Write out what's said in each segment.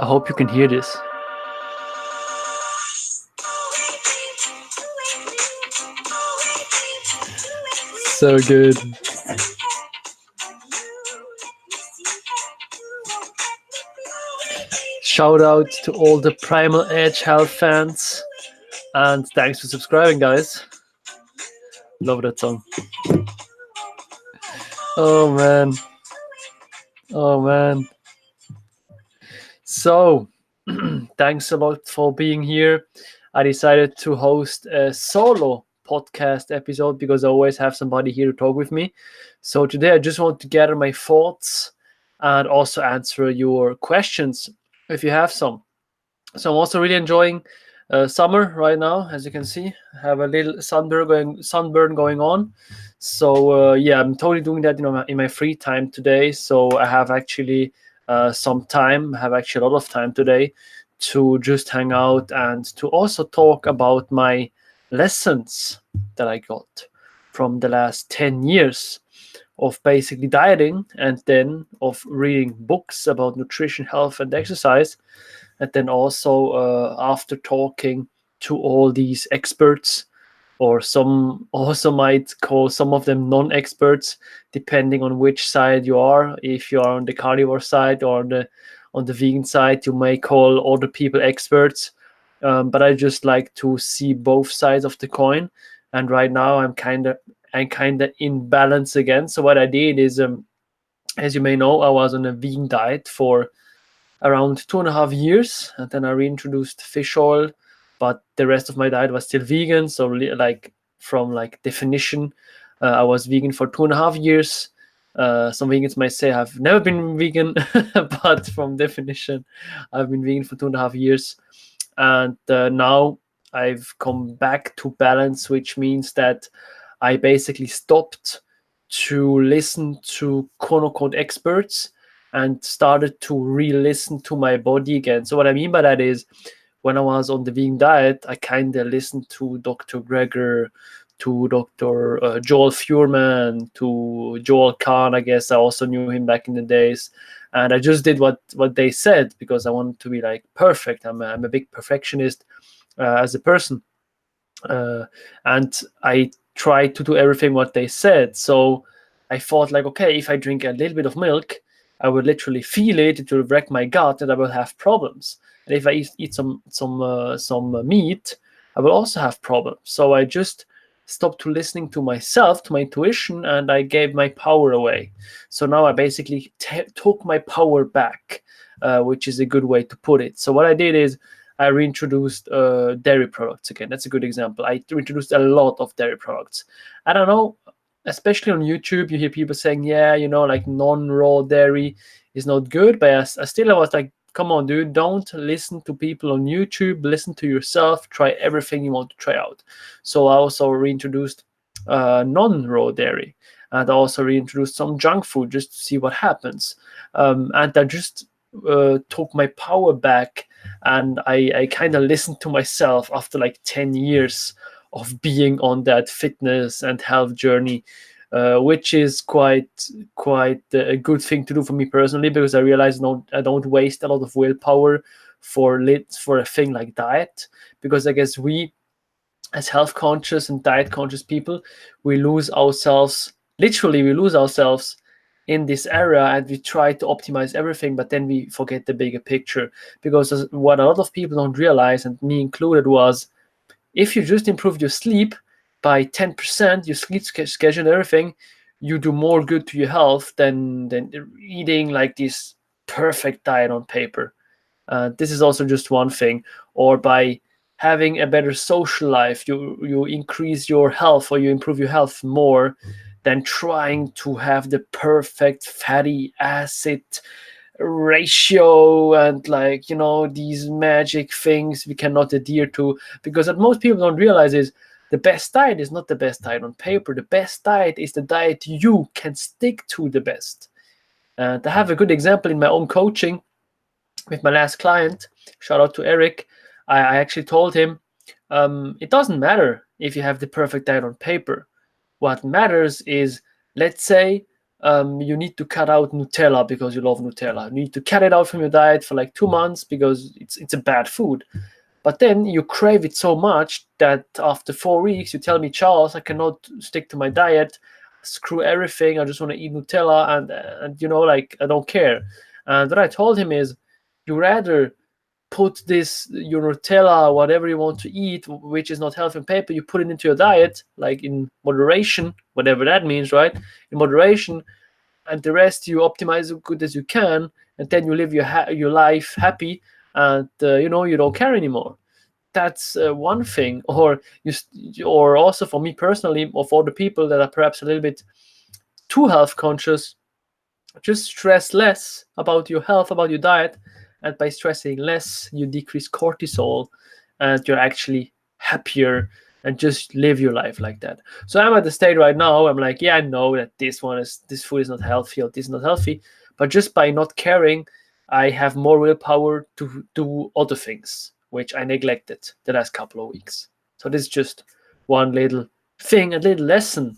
I hope you can hear this. So good. Shout out to all the Primal Edge Health fans, and thanks for subscribing, guys. Love that song. Oh man. Oh man. So, thanks a lot for being here. I decided to host a solo podcast episode because I always have somebody here to talk with me. So, today I just want to gather my thoughts and also answer your questions if you have some. So, I'm also really enjoying summer right now, as you can see. I have a little sunburn going on. So, yeah, I'm totally doing that in my free time today. So, I have actually some time, have actually a lot of time today to just hang out and to also talk about my lessons that I got from the last 10 years of basically dieting and then of reading books about nutrition, health, and exercise. And then also after talking to all these experts, or some also might call some of them non-experts, depending on which side you are. If you are on the carnivore side or on the vegan side, you may call other people experts. But I just like to see both sides of the coin. And right now I'm kind of in balance again. So what I did is, as you may know, I was on a vegan diet for around 2.5 years, and then I reintroduced fish oil, but the rest of my diet was still vegan. So like from like definition, I was vegan for 2.5 years. Some vegans might say I've never been vegan, but from definition, I've been vegan for 2.5 years, and now I've come back to balance, which means that I basically stopped to listen to quote unquote experts and started to re-listen to my body again. So what I mean by that is, when I was on the vegan diet, I kind of listened to Dr. Greger, to Dr. Joel Fuhrman, to Joel Kahn. I guess I also knew him back in the days, and I just did what they said because I wanted to be like perfect. I'm a big perfectionist as a person, and I tried to do everything what they said. So I thought like, okay, if I drink a little bit of milk, I would literally feel it. It will wreck my gut, and I will have problems. And if I eat some meat, I will also have problems. So I just stopped to listening to myself, to my intuition, and I gave my power away. So now I basically took my power back, which is a good way to put it. So what I did is I reintroduced dairy products again. That's a good example. I reintroduced a lot of dairy products. I don't know, especially on YouTube, you hear people saying, yeah, like non-raw dairy is not good. But I was like, come on, dude, don't listen to people on YouTube. Listen to yourself. Try everything you want to try out. So I also reintroduced non-raw dairy, and I also reintroduced some junk food just to see what happens. And I just took my power back, and I kind of listened to myself after like 10 years of being on that fitness and health journey, which is quite a good thing to do for me personally, because I realize I don't waste a lot of willpower for a thing like diet, because I guess we, as health conscious and diet conscious people, we lose ourselves, literally we lose ourselves in this area, and we try to optimize everything, but then we forget the bigger picture. Because what a lot of people don't realize, and me included, was if you just improve your sleep by 10%, your sleep schedule and everything, you do more good to your health than eating like this perfect diet on paper. This is also just one thing. Or by having a better social life, you increase your health, or you improve your health more than trying to have the perfect fatty acid ratio and these magic things we cannot adhere to. Because what most people don't realize is the best diet is not the best diet on paper. The best diet is the diet you can stick to the best. And I have a good example in my own coaching with my last client. Shout out to Eric. I actually told him, it doesn't matter if you have the perfect diet on paper. What matters is, let's say you need to cut out Nutella because you love Nutella. You need to cut it out from your diet for like 2 months because it's a bad food. But then you crave it so much that after 4 weeks, you tell me, Charles, I cannot stick to my diet. Screw everything. I just want to eat Nutella, and like I don't care. And what I told him is, you rather put this your Nutella, whatever you want to eat, which is not healthy on paper, you put it into your diet, like in moderation, whatever that means, right? In moderation, and the rest you optimize as good as you can, and then you live your life happy, and you don't care anymore. That's one thing. Or also for me personally, or for the people that are perhaps a little bit too health conscious, just stress less about your health, about your diet, and by stressing less, you decrease cortisol, and you're actually happier, and just live your life like that. So I'm at the state right now. I'm like, yeah, I know that this food is not healthy, or this is not healthy, but just by not caring, I have more willpower to do other things which I neglected the last couple of weeks. So this is just one little thing, a little lesson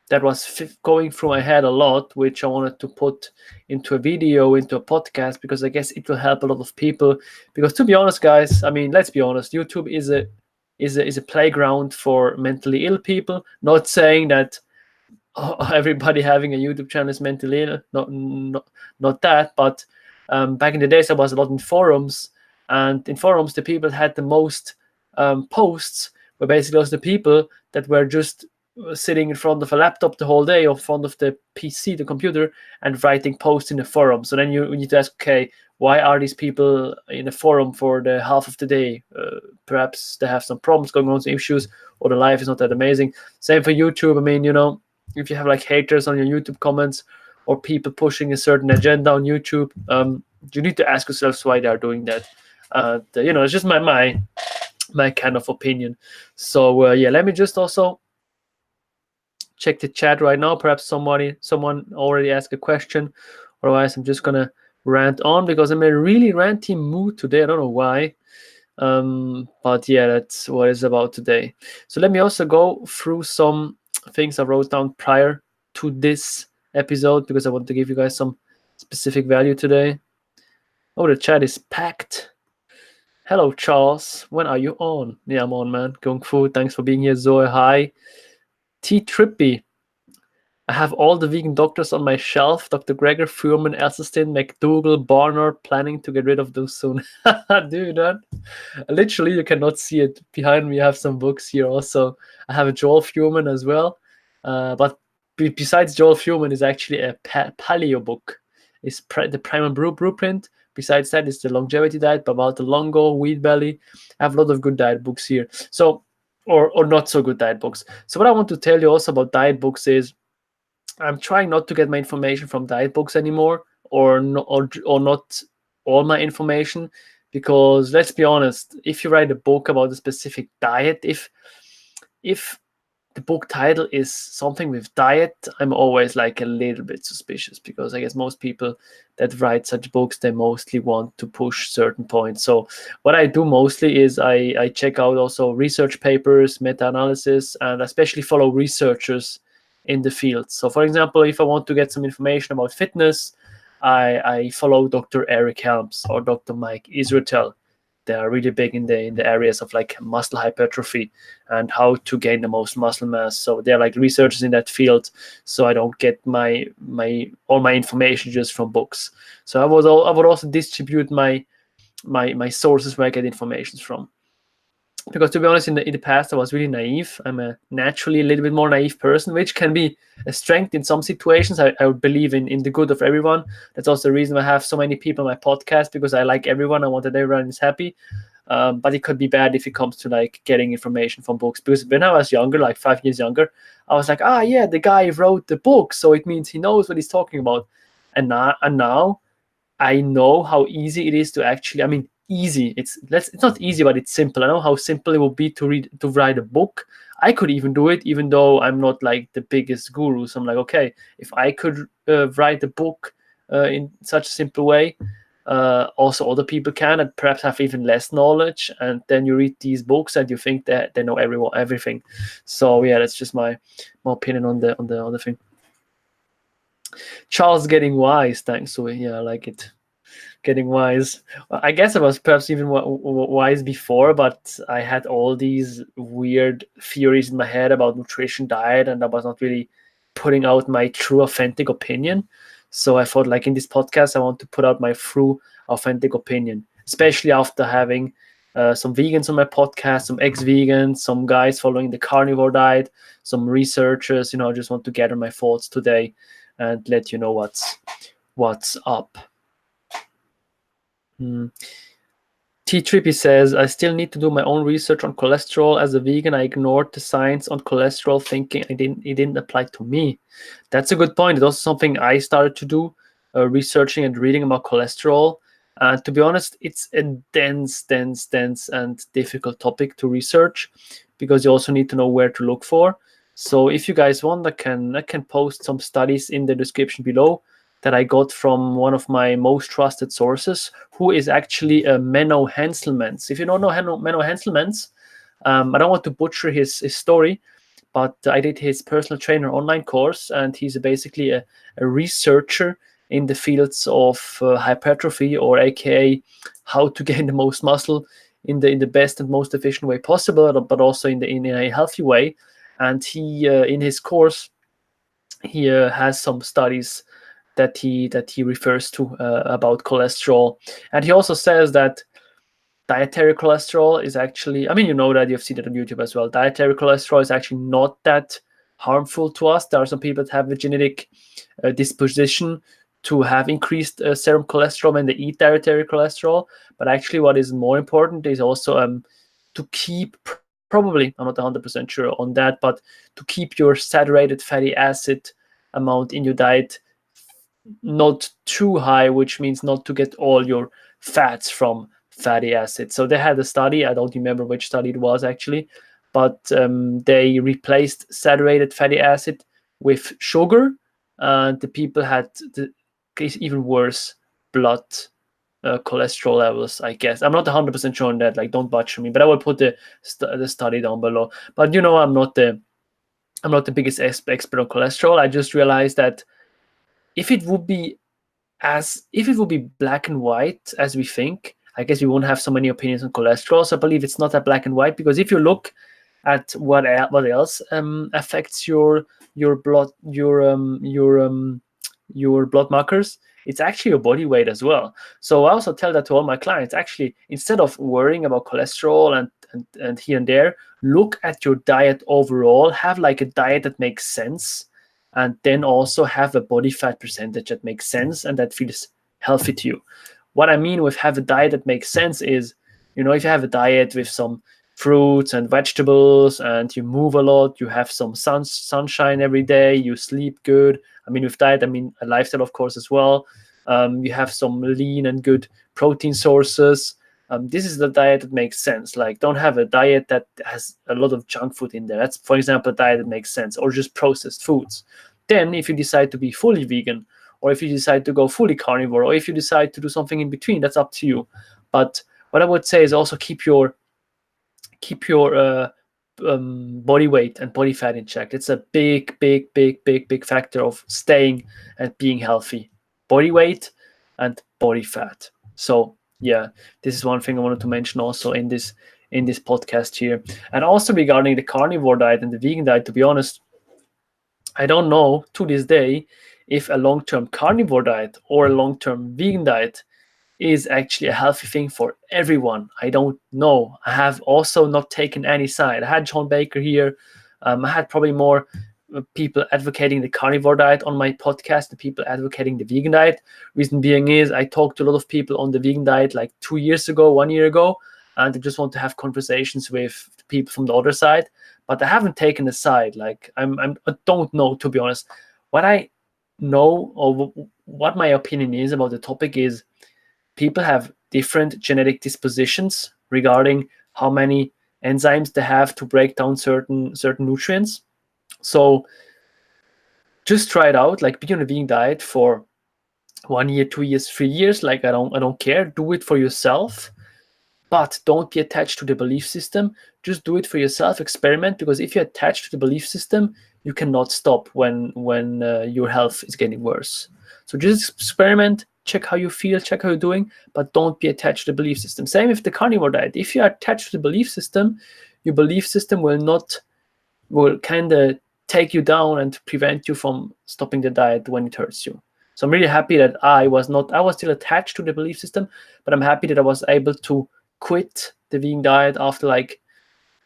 that was going through my head a lot, which I wanted to put into a video, into a podcast, because I guess it will help a lot of people. Because to be honest, guys, I mean, let's be honest, YouTube is a playground for mentally ill people. Not saying that everybody having a YouTube channel is mentally ill, not that, but back in the days I was a lot in forums, and in forums the people that had the most posts were basically those the people that were just sitting in front of a laptop the whole day, or in front of the PC, the computer, and writing posts in the forum. So then you need to ask, okay, why are these people in a forum for the half of the day? Perhaps they have some problems going on, some issues, or the life is not that amazing. Same for YouTube. I mean, if you have like haters on your YouTube comments, or people pushing a certain agenda on YouTube, you need to ask yourselves why they are doing that. It's just my kind of opinion. So yeah, let me just also check the chat right now. Perhaps someone already asked a question. Otherwise, I'm just gonna rant on because I'm in a really ranty mood today. I don't know why. But yeah, that's what it's about today. So let me also go through some things I wrote down prior to this episode, because I want to give you guys some specific value today. Oh, the chat is packed. Hello, Charles. When are you on? Yeah, I'm on, man. Kung Fu, thanks for being here. Zoe, hi. T Trippy. I have all the vegan doctors on my shelf. Dr. Greger, Fuhrman, Elsestin, McDougall, Barnard, planning to get rid of those soon. Dude, man. Literally, you cannot see it. Behind me, I have some books here also. I have a Joel Fuhrman as well. But besides Joel Fuhrman is actually a paleo book. It's the Primal Blueprint. Besides that, it's the Longevity Diet by Walter Longo, Wheat Belly. I have a lot of good diet books here. So, or not so good diet books. So what I want to tell you also about diet books is, I'm trying not to get my information from diet books anymore, or not all my information, because let's be honest, if you write a book about a specific diet, if the book title is something with diet, I'm always like a little bit suspicious, because I guess most people that write such books, they mostly want to push certain points. So what I do mostly is I check out also research papers, meta-analysis, and especially follow researchers in the field. So for example, if I want to get some information about fitness, I follow Dr. Eric Helms or Dr. Mike Israetel. They are really big in the areas of like muscle hypertrophy and how to gain the most muscle mass. So they're like researchers in that field. So I don't get my all my information just from books. So I would also distribute my sources where I get information from. Because to be honest, in the past, I was really naive. I'm a naturally a little bit more naive person, which can be a strength in some situations. I would believe in the good of everyone. That's also the reason I have so many people on my podcast, because I like everyone. I want that everyone is happy. But it could be bad if it comes to like getting information from books. Because when I was younger, like 5 years younger, I was like, yeah, the guy wrote the book, so it means he knows what he's talking about. And now I know how easy it is to actually, I mean, easy. It's not easy, but it's simple. I know how simple it will be to write a book. I could even do it, even though I'm not like the biggest guru. So I'm like, okay, if I could write a book in such a simple way, also other people can, and perhaps have even less knowledge. And then you read these books and you think that they know everything. So yeah, that's just my opinion on the thing. Charles getting wise, thanks to it. Yeah, I like it. Getting wise. I guess I was perhaps even wise before, but I had all these weird theories in my head about nutrition, diet, and I was not really putting out my true, authentic opinion. So I thought, like in this podcast, I want to put out my true, authentic opinion, especially after having some vegans on my podcast, some ex-vegans, some guys following the carnivore diet, some researchers. I just want to gather my thoughts today and let you know what's up. T-Trippy says, I still need to do my own research on cholesterol. As a vegan, I ignored the science on cholesterol, thinking it didn't apply to me. That's a good point. It's also something I started to do, researching and reading about cholesterol. To be honest, it's a dense, and difficult topic to research because you also need to know where to look for. So if you guys want, I can post some studies in the description below that I got from one of my most trusted sources, who is actually Menno Henselmans. If you don't know Menno Henselmans, I don't want to butcher his story, but I did his personal trainer online course, and he's basically a researcher in the fields of hypertrophy, or AKA how to gain the most muscle in the best and most efficient way possible, but also in a healthy way. And he in his course he has some studies that he refers to about cholesterol, and he also says that dietary cholesterol is actually, I mean, that you've seen it on YouTube as well. Dietary cholesterol is actually not that harmful to us. There are some people that have a genetic disposition to have increased serum cholesterol when they eat dietary cholesterol, but actually what is more important is also to keep, probably, I'm not 100% sure on that, but to keep your saturated fatty acid amount in your diet not too high, which means not to get all your fats from fatty acids. So they had a study, I don't remember which study it was actually, but they replaced saturated fatty acid with sugar, and the people had even worse blood cholesterol levels, I guess. I'm not 100% sure on that, like don't butcher me, but I will put the study down below. But I'm not the biggest expert on cholesterol. I just realized that if it would be black and white as we think, I guess we won't have so many opinions on cholesterol. So I believe it's not that black and white, because if you look at what else affects your blood your blood markers, it's actually your body weight as well. So I also tell that to all my clients. Actually, instead of worrying about cholesterol and here and there, look at your diet overall. Have like a diet that makes sense, and then also have a body fat percentage that makes sense and that feels healthy to you. What I mean with have a diet that makes sense is, if you have a diet with some fruits and vegetables and you move a lot, you have some sunshine every day, you sleep good. I mean, with diet, I mean a lifestyle, of course, as well. You have some lean and good protein sources. This is the diet that makes sense. Like, don't have a diet that has a lot of junk food in there. That's, for example, a diet that makes sense, or just processed foods. Then, if you decide to be fully vegan, or if you decide to go fully carnivore, or if you decide to do something in between, that's up to you. But what I would say is also keep your body weight and body fat in check. It's a big factor of staying and being healthy. Body weight and body fat. So yeah, this is one thing I wanted to mention also in this podcast here. And also regarding the carnivore diet and the vegan diet, to be honest, I don't know to this day if a long-term carnivore diet or a long-term vegan diet is actually a healthy thing for everyone. I don't know. I have also not taken any side. I had John Baker here. I had probably more people advocating the carnivore diet on my podcast than people advocating the vegan diet. Reason being is I talked to a lot of people on the vegan diet like 2 years ago, 1 year ago, and I just want to have conversations with people from the other side. But I haven't taken a side. Like I don't know, to be honest. What I know, or what my opinion is about the topic, is people have different genetic dispositions regarding how many enzymes they have to break down certain nutrients. So just try it out, like be on a vegan diet for 1 year, 2 years, 3 years. Like I don't care. Do it for yourself, but don't be attached to the belief system. Just do it for yourself. Experiment, because if you're attached to the belief system, you cannot stop when your health is getting worse. So just experiment, check how you feel, check how you're doing, but don't be attached to the belief system. Same with the carnivore diet. If you are attached to the belief system, your belief system will kind of take you down and prevent you from stopping the diet when it hurts you. So I'm really happy that I was still attached to the belief system, but I'm happy that I was able to quit the vegan diet after like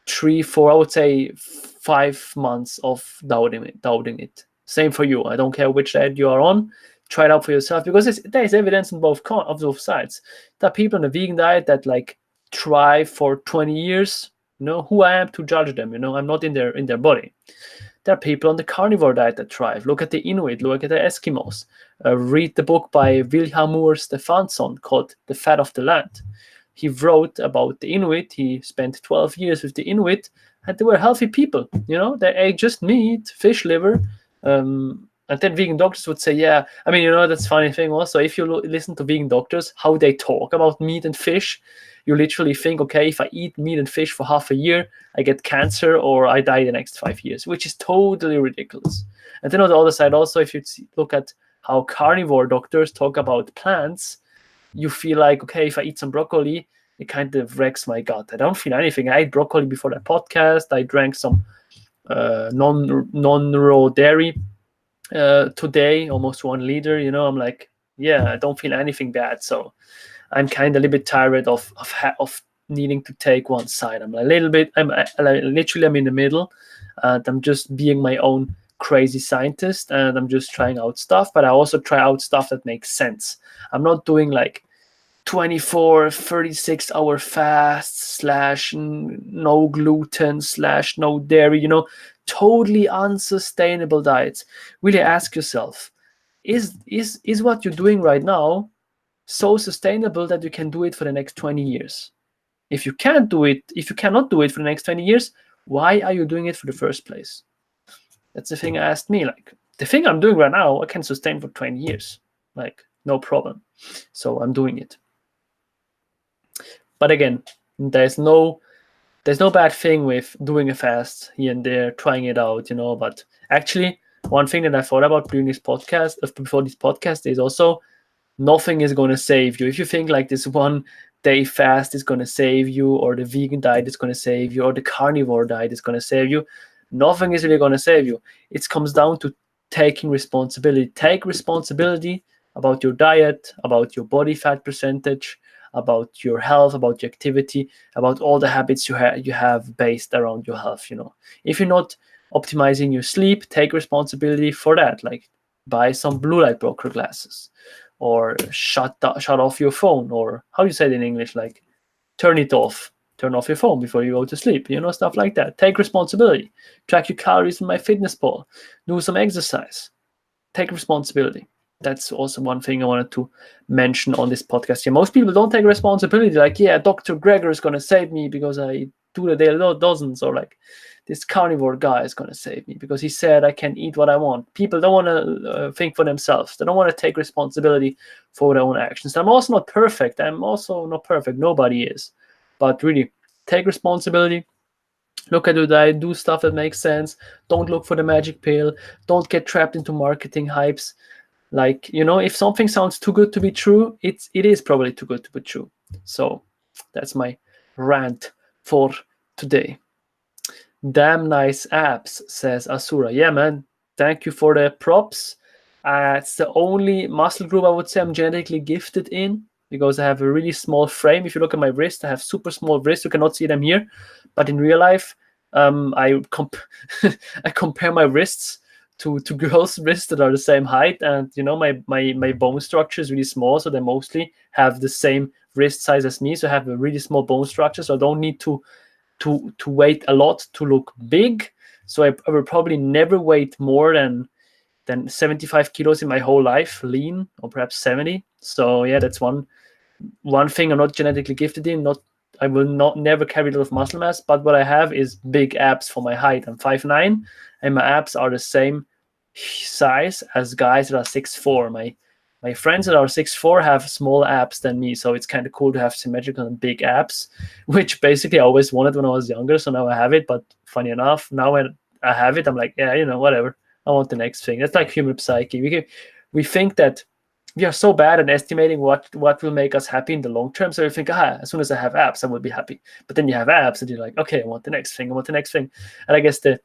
3-4, I would say 5 months of doubting it. Same for you. I don't care which diet you are on. Try it out for yourself, because there is evidence on both sides. There are people on the vegan diet that like try for 20 years. Who I am to judge them. I'm not in their body. There are people on the carnivore diet that thrive. Look at the Inuit, look at the Eskimos. Read the book by Vilhjalmur Stefansson called The Fat of the Land. He wrote about the Inuit. He spent 12 years with the Inuit, and they were healthy people. They ate just meat, fish liver. And then vegan doctors would say, yeah, I mean, that's a funny thing also. If you listen to vegan doctors, how they talk about meat and fish, you literally think, okay, if I eat meat and fish for half a year, I get cancer or I die the next 5 years, which is totally ridiculous. And then on the other side also, if you look at how carnivore doctors talk about plants, you feel like, okay, if I eat some broccoli, it kind of wrecks my gut. I don't feel anything. I ate broccoli before that podcast. I drank some non-raw dairy today, almost 1 liter. I'm like, yeah, I don't feel anything bad. So I'm kind of a little bit tired of needing to take one side. I'm in the middle, and I'm just being my own crazy scientist, and I'm just trying out stuff, but I also try out stuff that makes sense. I'm not doing like 24, 36 hour fasts / no gluten / no dairy, totally unsustainable diets. Really ask yourself, is what you're doing right now so sustainable that you can do it for the next 20 years? If you cannot do it for the next 20 years, why are you doing it for the first place? That's the thing I asked me. Like, the thing I'm doing right now, I can sustain for 20 years. Like, no problem. So I'm doing it. But again, there's no bad thing with doing a fast here and there, trying it out, But actually, one thing that I thought about before this podcast is also, nothing is going to save you. If you think like this 1 day fast is going to save you, or the vegan diet is going to save you, or the carnivore diet is going to save you, nothing is really going to save you. It comes down to taking responsibility. Take responsibility about your diet, about your body fat percentage, about your health, about your activity, about all the habits you have based around your health. If you're not optimizing your sleep, take responsibility for that. Like, buy some blue light blocker glasses, or shut off your phone, or how do you say it in English? Like, turn off your phone before you go to sleep. Stuff like that. Take responsibility. Track your calories in MyFitnessPal. Do some exercise. Take responsibility. That's also one thing I wanted to mention on this podcast here. Most people don't take responsibility. Like, yeah, Dr. Greger is going to save me because I do the daily dozens, or like, this carnivore guy is going to save me because he said I can eat what I want. People don't want to think for themselves. They don't want to take responsibility for their own actions. I'm also not perfect. Nobody is. But really, take responsibility. Look at your diet. Do stuff that makes sense. Don't look for the magic pill. Don't get trapped into marketing hypes. Like, if something sounds too good to be true, it is probably too good to be true. So that's my rant for today. Damn nice abs, says Asura. Yeah, man. Thank you for the props. It's the only muscle group I would say I'm genetically gifted in, because I have a really small frame. If you look at my wrist, I have super small wrists. You cannot see them here. But in real life, I compare my wrists to girls' wrists that are the same height. And, my bone structure is really small. So they mostly have the same wrist size as me. So I have a really small bone structure. So I don't need to weight a lot to look big. So I will probably never weight more than 75 kilos in my whole life, lean, or perhaps 70. So yeah, that's one thing I'm not genetically gifted in. I will never carry a lot of muscle mass, but what I have is big abs for my height. I'm 5'9", and my abs are the same size as guys that are 6'4". My friends that are 6'4" have smaller abs than me, so it's kind of cool to have symmetrical and big abs, which basically I always wanted when I was younger, so now I have it. But funny enough, now I have it, I'm like, yeah, whatever. I want the next thing. That's like human psyche. We think that we are so bad at estimating what will make us happy in the long term. So you think, as soon as I have abs, I will be happy. But then you have abs, and you're like, okay, I want the next thing. I want the next thing. And I guess the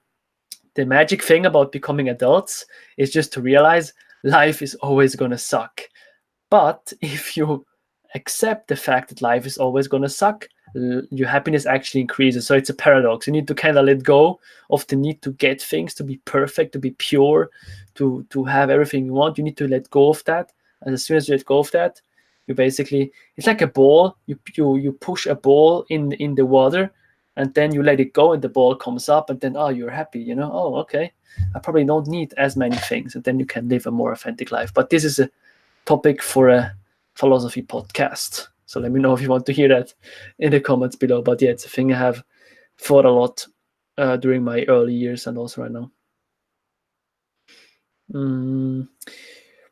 magic thing about becoming adults is just to realize life is always gonna suck. But if you accept the fact that life is always gonna suck, your happiness actually increases. So it's a paradox. You need to kind of let go of the need to get things, to be perfect, to be pure, to have everything you want. You need to let go of that. And as soon as you let go of that, you basically, it's like a ball. You push a ball in the water, and then you let it go, and the ball comes up, and then you're happy. Oh, okay, I probably don't need as many things, and then you can live a more authentic life. But this is a topic for a philosophy podcast. So let me know if you want to hear that in the comments below. But yeah, it's a thing I have thought a lot during my early years and also right now.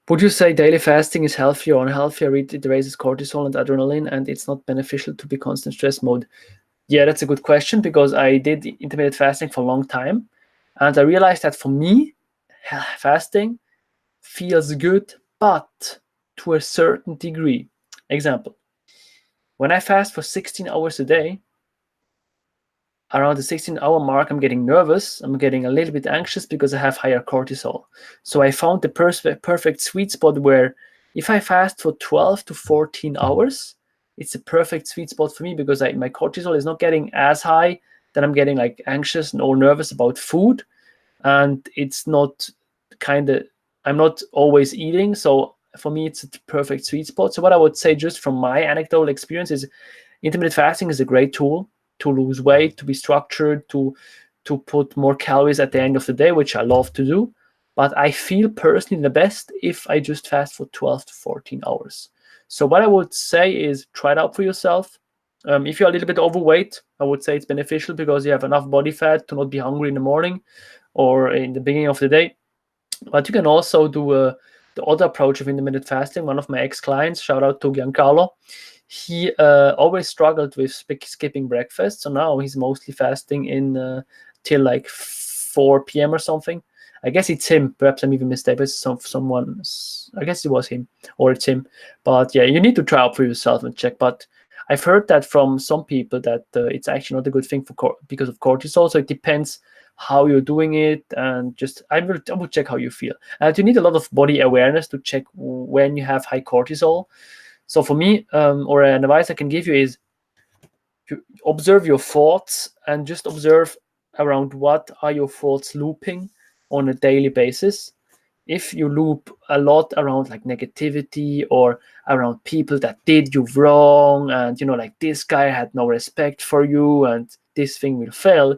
Would you say daily fasting is healthy or unhealthy? I read it raises cortisol and adrenaline, and it's not beneficial to be constant stress mode. Yeah, that's a good question, because I did intermittent fasting for a long time, and I realized that for me, fasting feels good, but to a certain degree. Example, when I fast for 16 hours a day, around the 16-hour mark, I'm getting nervous. I'm getting a little bit anxious because I have higher cortisol. So I found the perfect sweet spot where if I fast for 12 to 14 hours, it's a perfect sweet spot for me, because my cortisol is not getting as high that I'm getting like anxious or nervous about food. And it's not I'm not always eating. So for me, it's a perfect sweet spot. So what I would say, just from my anecdotal experience, is intermittent fasting is a great tool to lose weight, to be structured, to put more calories at the end of the day, which I love to do. But I feel personally the best if I just fast for 12 to 14 hours. So what I would say is try it out for yourself. If you're a little bit overweight, I would say it's beneficial because you have enough body fat to not be hungry in the morning or in the beginning of the day. But you can also do the other approach of intermittent fasting. One of my ex-clients, shout out to Giancarlo, he always struggled with skipping breakfast. So now he's mostly fasting in till like 4 p.m. or something. I guess it's him. Perhaps I'm even mistaken. Someone, I guess it was him, or it's him. But yeah, you need to try out for yourself and check. But I've heard that from some people that it's actually not a good thing because of cortisol. So it depends how you're doing it, and just I will check how you feel. And you need a lot of body awareness to check when you have high cortisol. So for me, or an advice I can give you is you observe your thoughts and just observe around what are your thoughts looping on a daily basis. If you loop a lot around like negativity or around people that did you wrong, and like this guy had no respect for you and this thing will fail,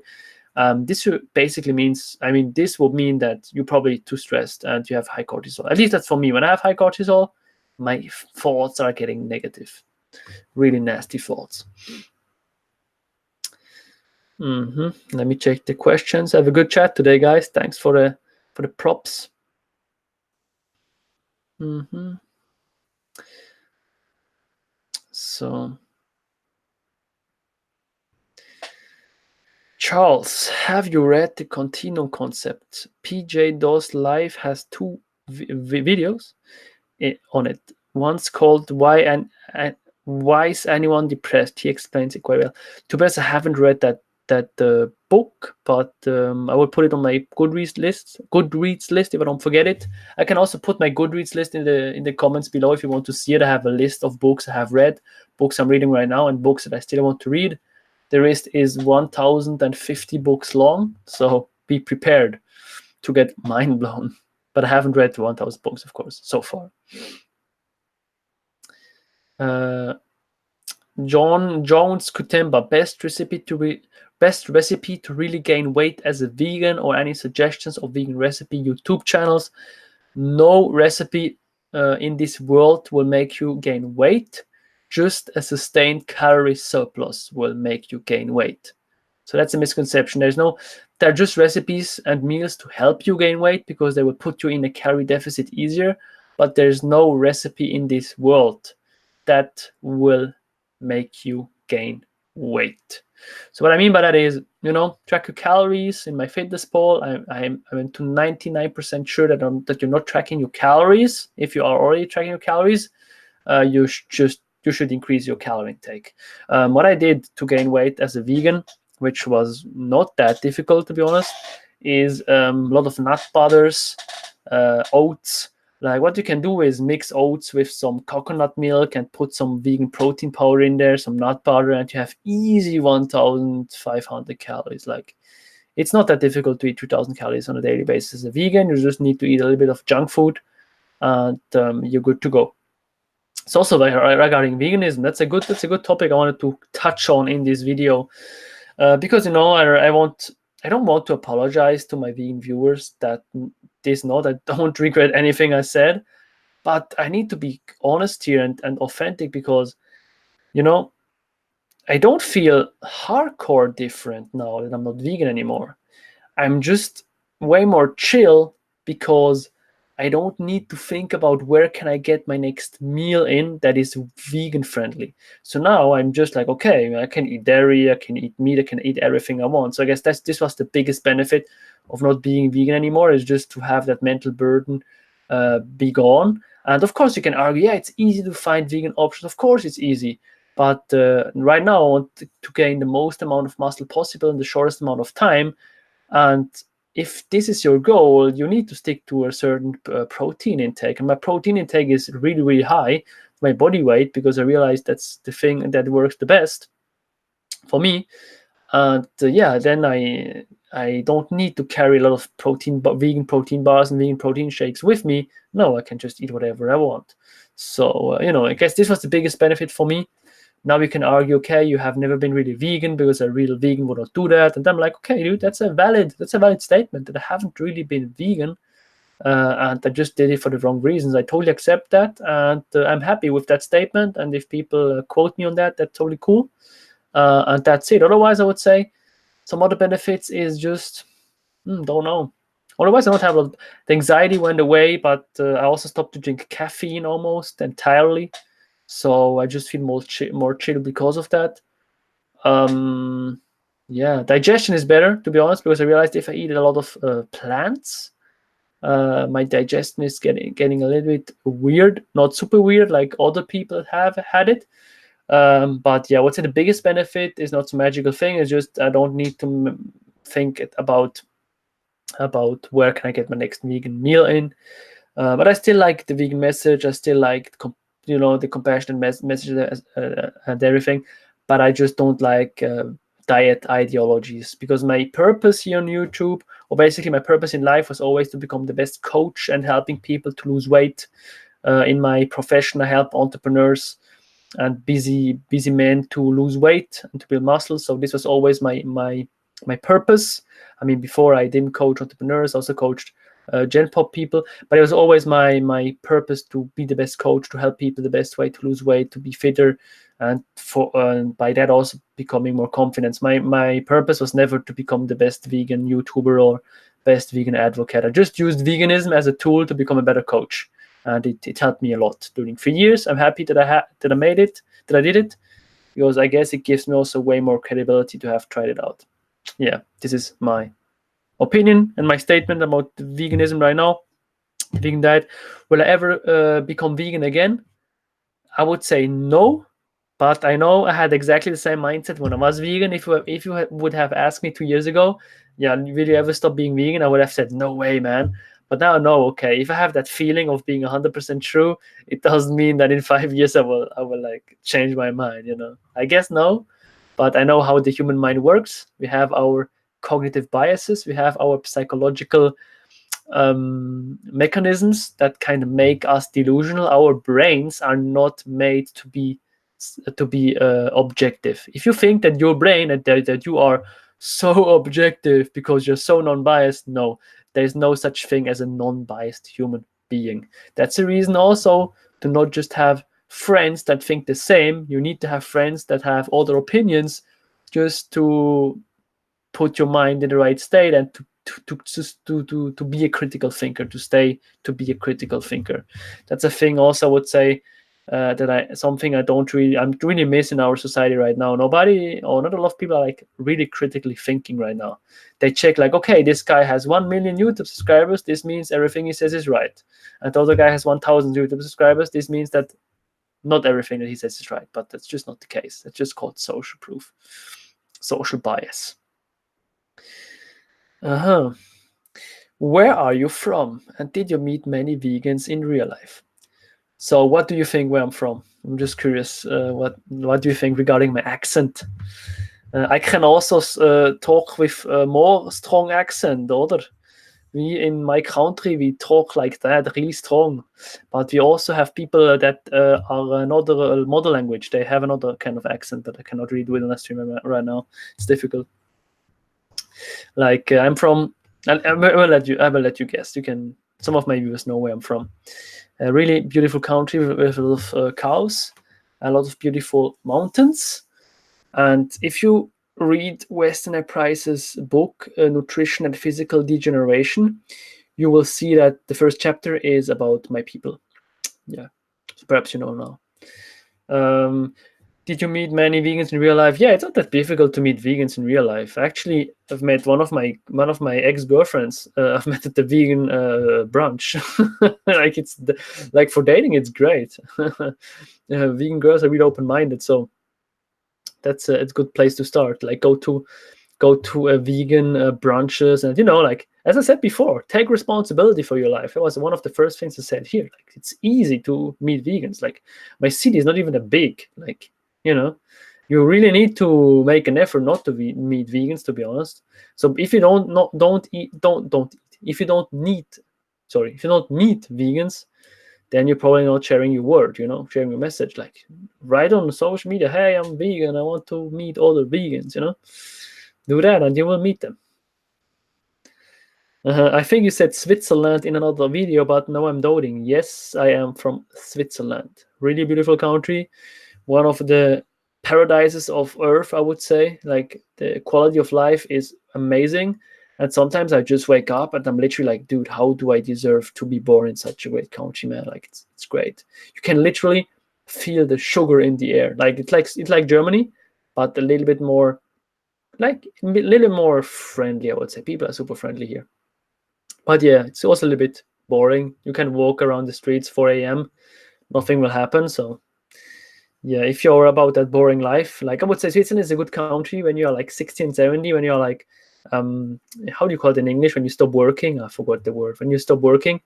this basically means, this would mean that you're probably too stressed and you have high cortisol. At least that's for me. When I have high cortisol, my thoughts are getting negative, really nasty thoughts. Let me check the questions. Have a good chat today, guys. Thanks for the props. So, Charles, have you read the Continuum Concept? PJ Dawes Live has 2 videos on it. One's called Why is Anyone Depressed? He explains it quite well. To be honest, I haven't read that book, but I will put it on my Goodreads list if I don't forget it. I can also put my Goodreads list in the comments below if you want to see it. I have a list of books I have read, books I'm reading right now, and books that I still want to read. The list is 1,050 books long, so be prepared to get mind blown. But I haven't read 1,000 books, of course, so far. John Jones Kutemba, best recipe to really gain weight as a vegan, or any suggestions of vegan recipe YouTube channels? No recipe in this world will make you gain weight. Just a sustained calorie surplus will make you gain weight. So that's a misconception. They're just recipes and meals to help you gain weight because they will put you in a calorie deficit easier, but there's no recipe in this world that will make you gain weight. So what I mean by that is, track your calories. In my fitness pal, I'm to 99% sure that you're not tracking your calories. If you are already tracking your calories, you should increase your calorie intake. What I did to gain weight as a vegan, which was not that difficult to be honest, is a lot of nut butters, oats. Like what you can do is mix oats with some coconut milk and put some vegan protein powder in there, some nut butter, and you have easy 1,500 calories. Like it's not that difficult to eat 2,000 calories on a daily basis as a vegan. You just need to eat a little bit of junk food, and you're good to go. It's also regarding veganism. That's a good topic I wanted to touch on in this video, because I don't want to apologize to my vegan viewers that I don't regret anything I said, but I need to be honest here and authentic because, I don't feel hardcore different now that I'm not vegan anymore. I'm just way more chill because I don't need to think about where can I get my next meal in that is vegan friendly. So now I'm just like, okay, I can eat dairy, I can eat meat, I can eat everything I want. So I guess this was the biggest benefit of not being vegan anymore, is just to have that mental burden be gone. And of course you can argue, yeah, it's easy to find vegan options. Of course it's easy. But right now I want to gain the most amount of muscle possible in the shortest amount of time. And if this is your goal, you need to stick to a certain protein intake. And my protein intake is really, really high, my body weight, because I realized that's the thing that works the best for me. And then I don't need to carry a lot of vegan protein bars and vegan protein shakes with me. No, I can just eat whatever I want. So, I guess this was the biggest benefit for me. Now we can argue, okay, you have never been really vegan because a real vegan would not do that. And I'm like, okay, dude, that's a valid statement that I haven't really been vegan, and I just did it for the wrong reasons. I totally accept that, and I'm happy with that statement. And if people quote me on that, that's totally cool. And that's it. Otherwise, I would say some other benefits is just don't know. Otherwise, I don't have the anxiety went away, but I also stopped to drink caffeine almost entirely. So I just feel more chill because of that. Digestion is better, to be honest, because I realized if I eat a lot of plants, my digestion is getting a little bit weird. Not super weird like other people have had it. But yeah, what's the biggest benefit is not some magical thing. It's just I don't need to think about where can I get my next vegan meal in. But I still like the vegan message. I still like the compassionate message and everything, but I just don't like diet ideologies, because my purpose here on YouTube, or basically my purpose in life, was always to become the best coach and helping people to lose weight. In my profession, I help entrepreneurs and busy men to lose weight and to build muscle. So this was always my purpose. I mean, before I didn't coach entrepreneurs, I also coached Gen Pop people, but it was always my purpose to be the best coach, to help people the best way to lose weight, to be fitter, and by that also becoming more confident. My purpose was never to become the best vegan YouTuber or best vegan advocate. I just used veganism as a tool to become a better coach, and it helped me a lot during 3 years. I'm happy that I did it, because I guess it gives me also way more credibility to have tried it out. Yeah, this is my opinion and my statement about veganism right now, vegan diet. Will I ever become vegan again? I would say no, but I know I had exactly the same mindset when I was vegan. If you would have asked me 2 years ago, yeah, will you ever stop being vegan? I would have said no way, man. But now I know, okay, if I have that feeling of being 100% true, it doesn't mean that in 5 years I will like change my mind. I guess no, but I know how the human mind works. We have our cognitive biases, we have our psychological mechanisms that kind of make us delusional. Our brains are not made to be objective. If you think that your brain that you are so objective because you're so non-biased, no, there's no such thing as a non-biased human being. That's the reason also to not just have friends that think the same. You need to have friends that have other opinions, just to put your mind in the right state and to be a critical thinker, to be a critical thinker. That's a thing also I would say something I'm really miss in our society right now. Nobody, or not a lot of people, are like really critically thinking right now. They check like, okay, this guy has 1 million YouTube subscribers. This means everything he says is right. And the other guy has 1,000 YouTube subscribers. This means that not everything that he says is right. But that's just not the case. That's just called social proof, social bias. Where are you from? And did you meet many vegans in real life? So what do you think where I'm from? I'm just curious. What do you think regarding my accent? I can also talk with a more strong accent, oder? We in my country, we talk like that, really strong. But we also have people that are another mother language. They have another kind of accent, but I cannot really do it on the stream right now. It's difficult. Like I'm from, and I will let you guess. You can. Some of my viewers know where I'm from. A really beautiful country with a lot of cows, a lot of beautiful mountains. And if you read Weston A. Price's book, Nutrition and Physical Degeneration, you will see that the first chapter is about my people. Yeah, so perhaps you know now. Did you meet many vegans in real life? Yeah, it's not that difficult to meet vegans in real life. Actually, I've met one of my ex-girlfriends. I've met at the vegan brunch. Like for dating, it's great. Vegan girls are really open-minded, so it's a good place to start. Like go to a vegan brunches, and like as I said before, take responsibility for your life. It was one of the first things I said here. Like it's easy to meet vegans. Like my city is not even that big. Like you really need to make an effort not to meet vegans, to be honest. So if you don't meet vegans, then you're probably not sharing your word, sharing your message. Like write on social media, hey, I'm vegan, I want to meet other vegans, do that and you will meet them. I think you said Switzerland in another video, but now I'm doubting. Yes, I am from Switzerland. Really beautiful country. One of the paradises of Earth, I would say. Like the quality of life is amazing. And sometimes I just wake up and I'm literally like, dude, how do I deserve to be born in such a great country, man? Like it's great. You can literally feel the sugar in the air. Like it's like Germany, but a little bit more, like a little more friendly, I would say. People are super friendly here. But yeah, it's also a little bit boring. You can walk around the streets 4 a.m. Nothing will happen. So yeah, if you're about that boring life, like I would say Switzerland is a good country when you're like 60 and 70, when you're like, how do you call it in English? When you stop working, I forgot the word. When you stop working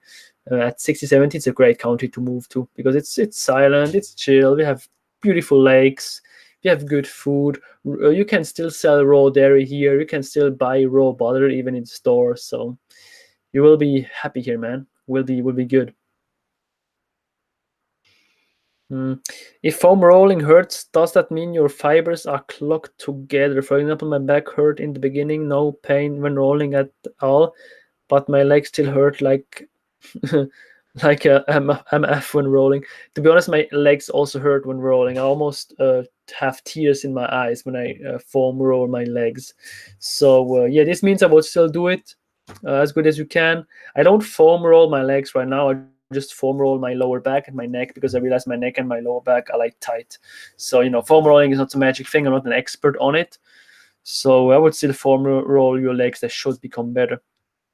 at 60, 70, it's a great country to move to because it's silent, it's chill. We have beautiful lakes. We have good food. You can still sell raw dairy here. You can still buy raw butter even in stores. So you will be happy here, man. Will be good. If foam rolling hurts, does that mean your fibers are clogged together? For example, my back hurt in the beginning, no pain when rolling at all, but my legs still hurt like like a MF when rolling. To be honest, my legs also hurt when rolling. I almost have tears in my eyes when I foam roll my legs. So yeah, this means I will still do it as good as you can. I don't foam roll my legs right now. I just foam roll my lower back and my neck because I realize my neck and my lower back are like tight. So foam rolling is not a magic thing. I'm not an expert on it. So I would still foam roll your legs. They should become better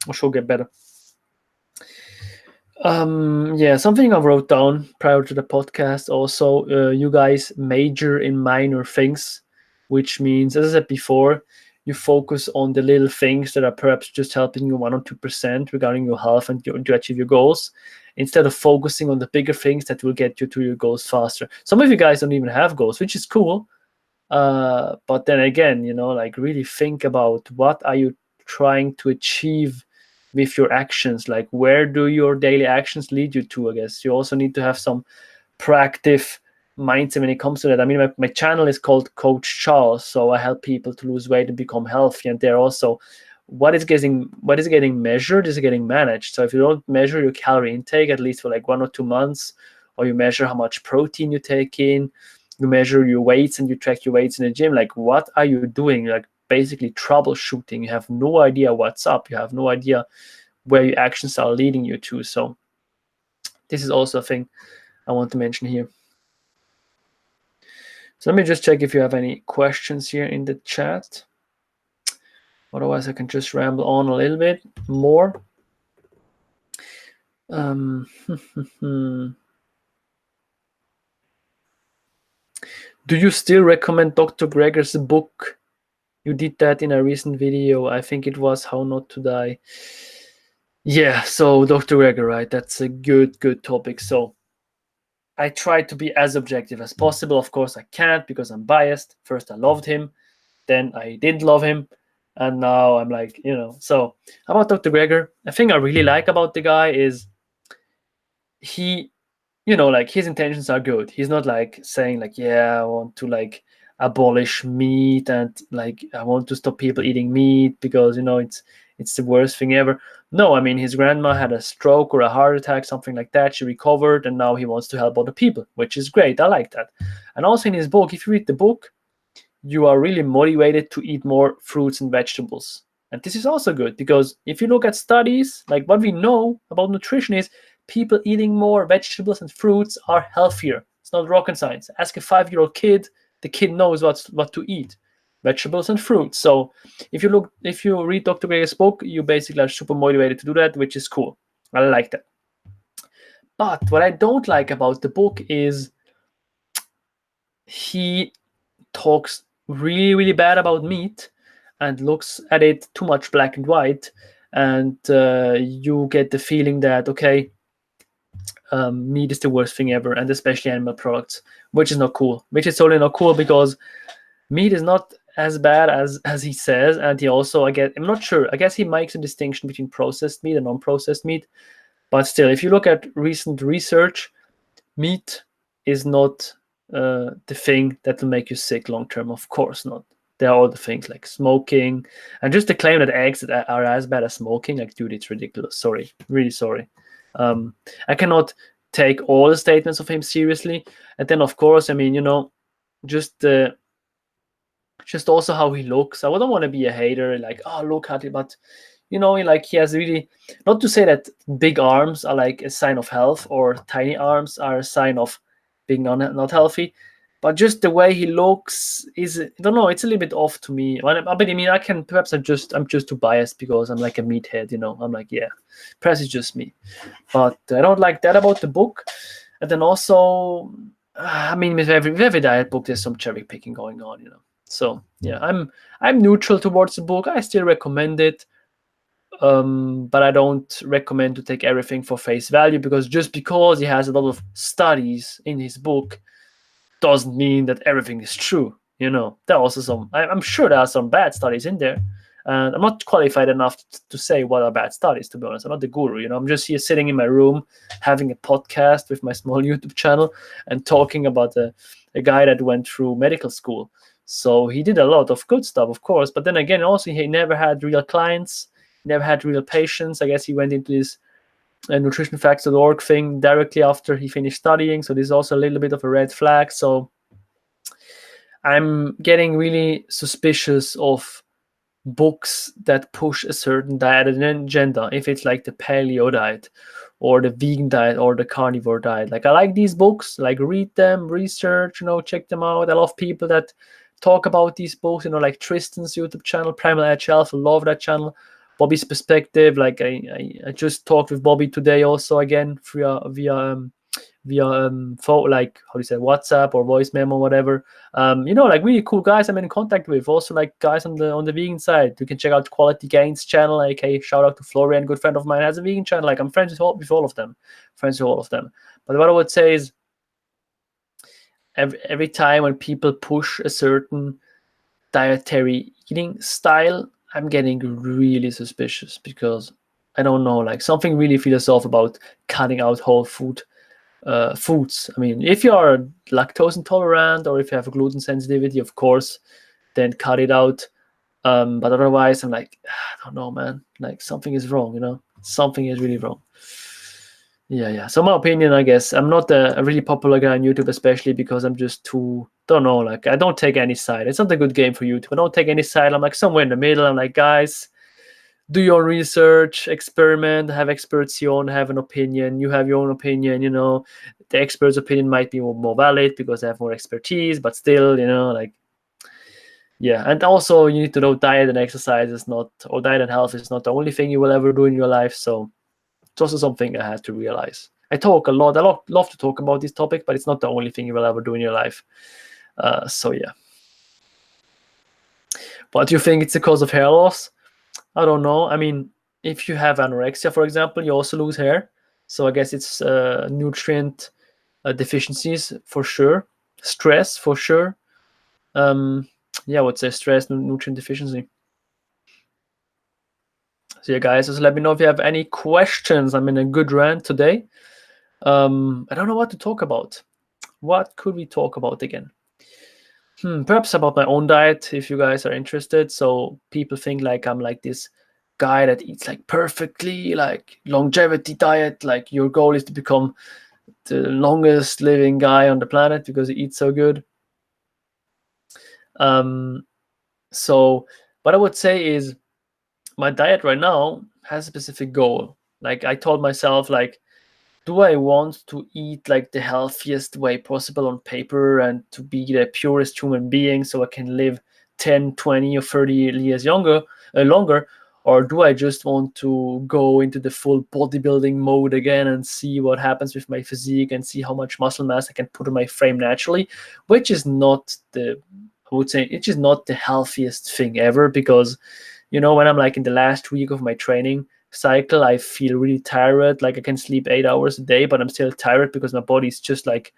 or should get better. Yeah, something I wrote down prior to the podcast also, you guys major in minor things, which means, as I said before, you focus on the little things that are perhaps just helping you 1 or 2% regarding your health and to achieve your goals, instead of focusing on the bigger things that will get you to your goals faster. Some of you guys don't even have goals, which is cool. But then again, like really think about what are you trying to achieve with your actions. Like where do your daily actions lead you to? I guess you also need to have some proactive mindset when it comes to that. I mean, my channel is called Coach Charles, so I help people to lose weight and become healthy. And they're also what is getting measured is getting managed. So if you don't measure your calorie intake at least for like 1 or 2 months, or you measure how much protein you take in, you measure your weights and you track your weights in the gym, like what are you doing? Like basically troubleshooting. You have no idea what's up. You have no idea where your actions are leading you to. So this is also a thing I want to mention here. So let me just check if you have any questions here in the chat. Otherwise, I can just ramble on a little bit more. Do you still recommend Dr. Greger's book? You did that in a recent video. I think it was How Not to Die. Yeah, so Dr. Greger, right? That's a good topic. So I try to be as objective as possible. Of course, I can't because I'm biased. First, I loved him. Then I didn't love him. And now I'm like, So about Dr. Greger, the thing I really like about the guy is he, like his intentions are good. He's not like saying like, yeah, I want to like abolish meat and like I want to stop people eating meat because it's the worst thing ever. No, I mean his grandma had a stroke or a heart attack, something like that. She recovered and now he wants to help other people, which is great. I like that. And also in his book, if you read the book, you are really motivated to eat more fruits and vegetables. And this is also good because if you look at studies, like what we know about nutrition is people eating more vegetables and fruits are healthier. It's not rocket science. Ask a 5-year-old kid, the kid knows what to eat, vegetables and fruits. So if you read Dr. Greger's book, you basically are super motivated to do that, which is cool. I like that. But what I don't like about the book is he talks really bad about meat and looks at it too much black and white, and you get the feeling that meat is the worst thing ever, and especially animal products, which is not cool. Which is totally not cool because meat is not as bad as he says, and he also I'm not sure. I guess he makes a distinction between processed meat and non-processed meat, but still, if you look at recent research, meat is not the thing that will make you sick long term. Of course not. There are other things like smoking, and just the claim that eggs are as bad as smoking, like, dude, it's ridiculous. Sorry, really sorry. I cannot take all the statements of him seriously. And then, of course, I mean, just also how he looks. I wouldn't want to be a hater, like, oh, look at it, but like he has really, not to say that big arms are like a sign of health or tiny arms are a sign of being not healthy, but just the way he looks is, I don't know, it's a little bit off to me. But I mean, I'm just too biased because I'm like a meathead, I'm like, yeah, perhaps it's just me, but I don't like that about the book. And then also, I mean, with every diet book, there's some cherry picking going on, So yeah, I'm neutral towards the book. I still recommend it. But I don't recommend to take everything for face value, because just because he has a lot of studies in his book doesn't mean that everything is true. There are also I'm sure there are some bad studies in there, and I'm not qualified enough to say what are bad studies, to be honest. I'm not the guru. I'm just here sitting in my room having a podcast with my small YouTube channel and talking about a guy that went through medical school. So he did a lot of good stuff, of course, but then again, also he never had real clients, never had real patients. I guess he went into this nutritionfacts.org thing directly after he finished studying. So this is also a little bit of a red flag. So I'm getting really suspicious of books that push a certain diet agenda. If it's like the paleo diet or the vegan diet or the carnivore diet, like I like these books, like read them, research, check them out. I love people that talk about these books, like Tristan's YouTube channel, Primal Edge Alpha, love that channel. Bobby's perspective, like I just talked with Bobby today also again via phone, like how do you say, WhatsApp or voice memo, whatever. Like really cool guys I'm in contact with. Also like guys on the vegan side. You can check out Quality Gains channel. Like, hey, shout out to Florian, good friend of mine, has a vegan channel. Like I'm friends with all of them. But what I would say is every time when people push a certain dietary eating style, I'm getting really suspicious, because I don't know, like something really feels off about cutting out whole foods. I mean, if you are lactose intolerant or if you have a gluten sensitivity, of course, then cut it out. But otherwise, I'm like, I don't know, man. Like something is wrong, something is really wrong. Yeah. So my opinion, I guess, I'm not a really popular guy on YouTube, especially because I'm just too, don't know, like I don't take any side. It's not a good game for YouTube. I don't take any side. I'm like somewhere in the middle. I'm like, guys, do your own research, experiment, have experts you own, have an opinion. You have your own opinion, the expert's opinion might be more valid because they have more expertise, but still, like, yeah. And also you need to know diet and exercise is not, or diet and health is not the only thing you will ever do in your life. So it's also something I had to realize. I talk a lot. I love to talk about this topic, but it's not the only thing you will ever do in your life. So yeah. But do you think it's the cause of hair loss? I don't know. I mean, if you have anorexia, for example, you also lose hair. So I guess it's nutrient deficiencies for sure. Stress for sure. Yeah, I would say stress, nutrient deficiency. So yeah, guys, just let me know if you have any questions. I'm in a good rant today. I don't know what to talk about. What could we talk about again? Perhaps about my own diet, if you guys are interested. So people think like I'm like this guy that eats like perfectly, like longevity diet. Like your goal is to become the longest living guy on the planet because he eats so good. So what I would say is my diet right now has a specific goal. Like I told myself, like, do I want to eat like the healthiest way possible on paper and to be the purest human being so I can live 10, 20 or 30 years longer? Or do I just want to go into the full bodybuilding mode again and see what happens with my physique and see how much muscle mass I can put in my frame naturally, which is not the, I would say, it's just not the healthiest thing ever because, when I'm like in the last week of my training cycle, I feel really tired. Like I can sleep 8 hours a day, but I'm still tired because my body's just like,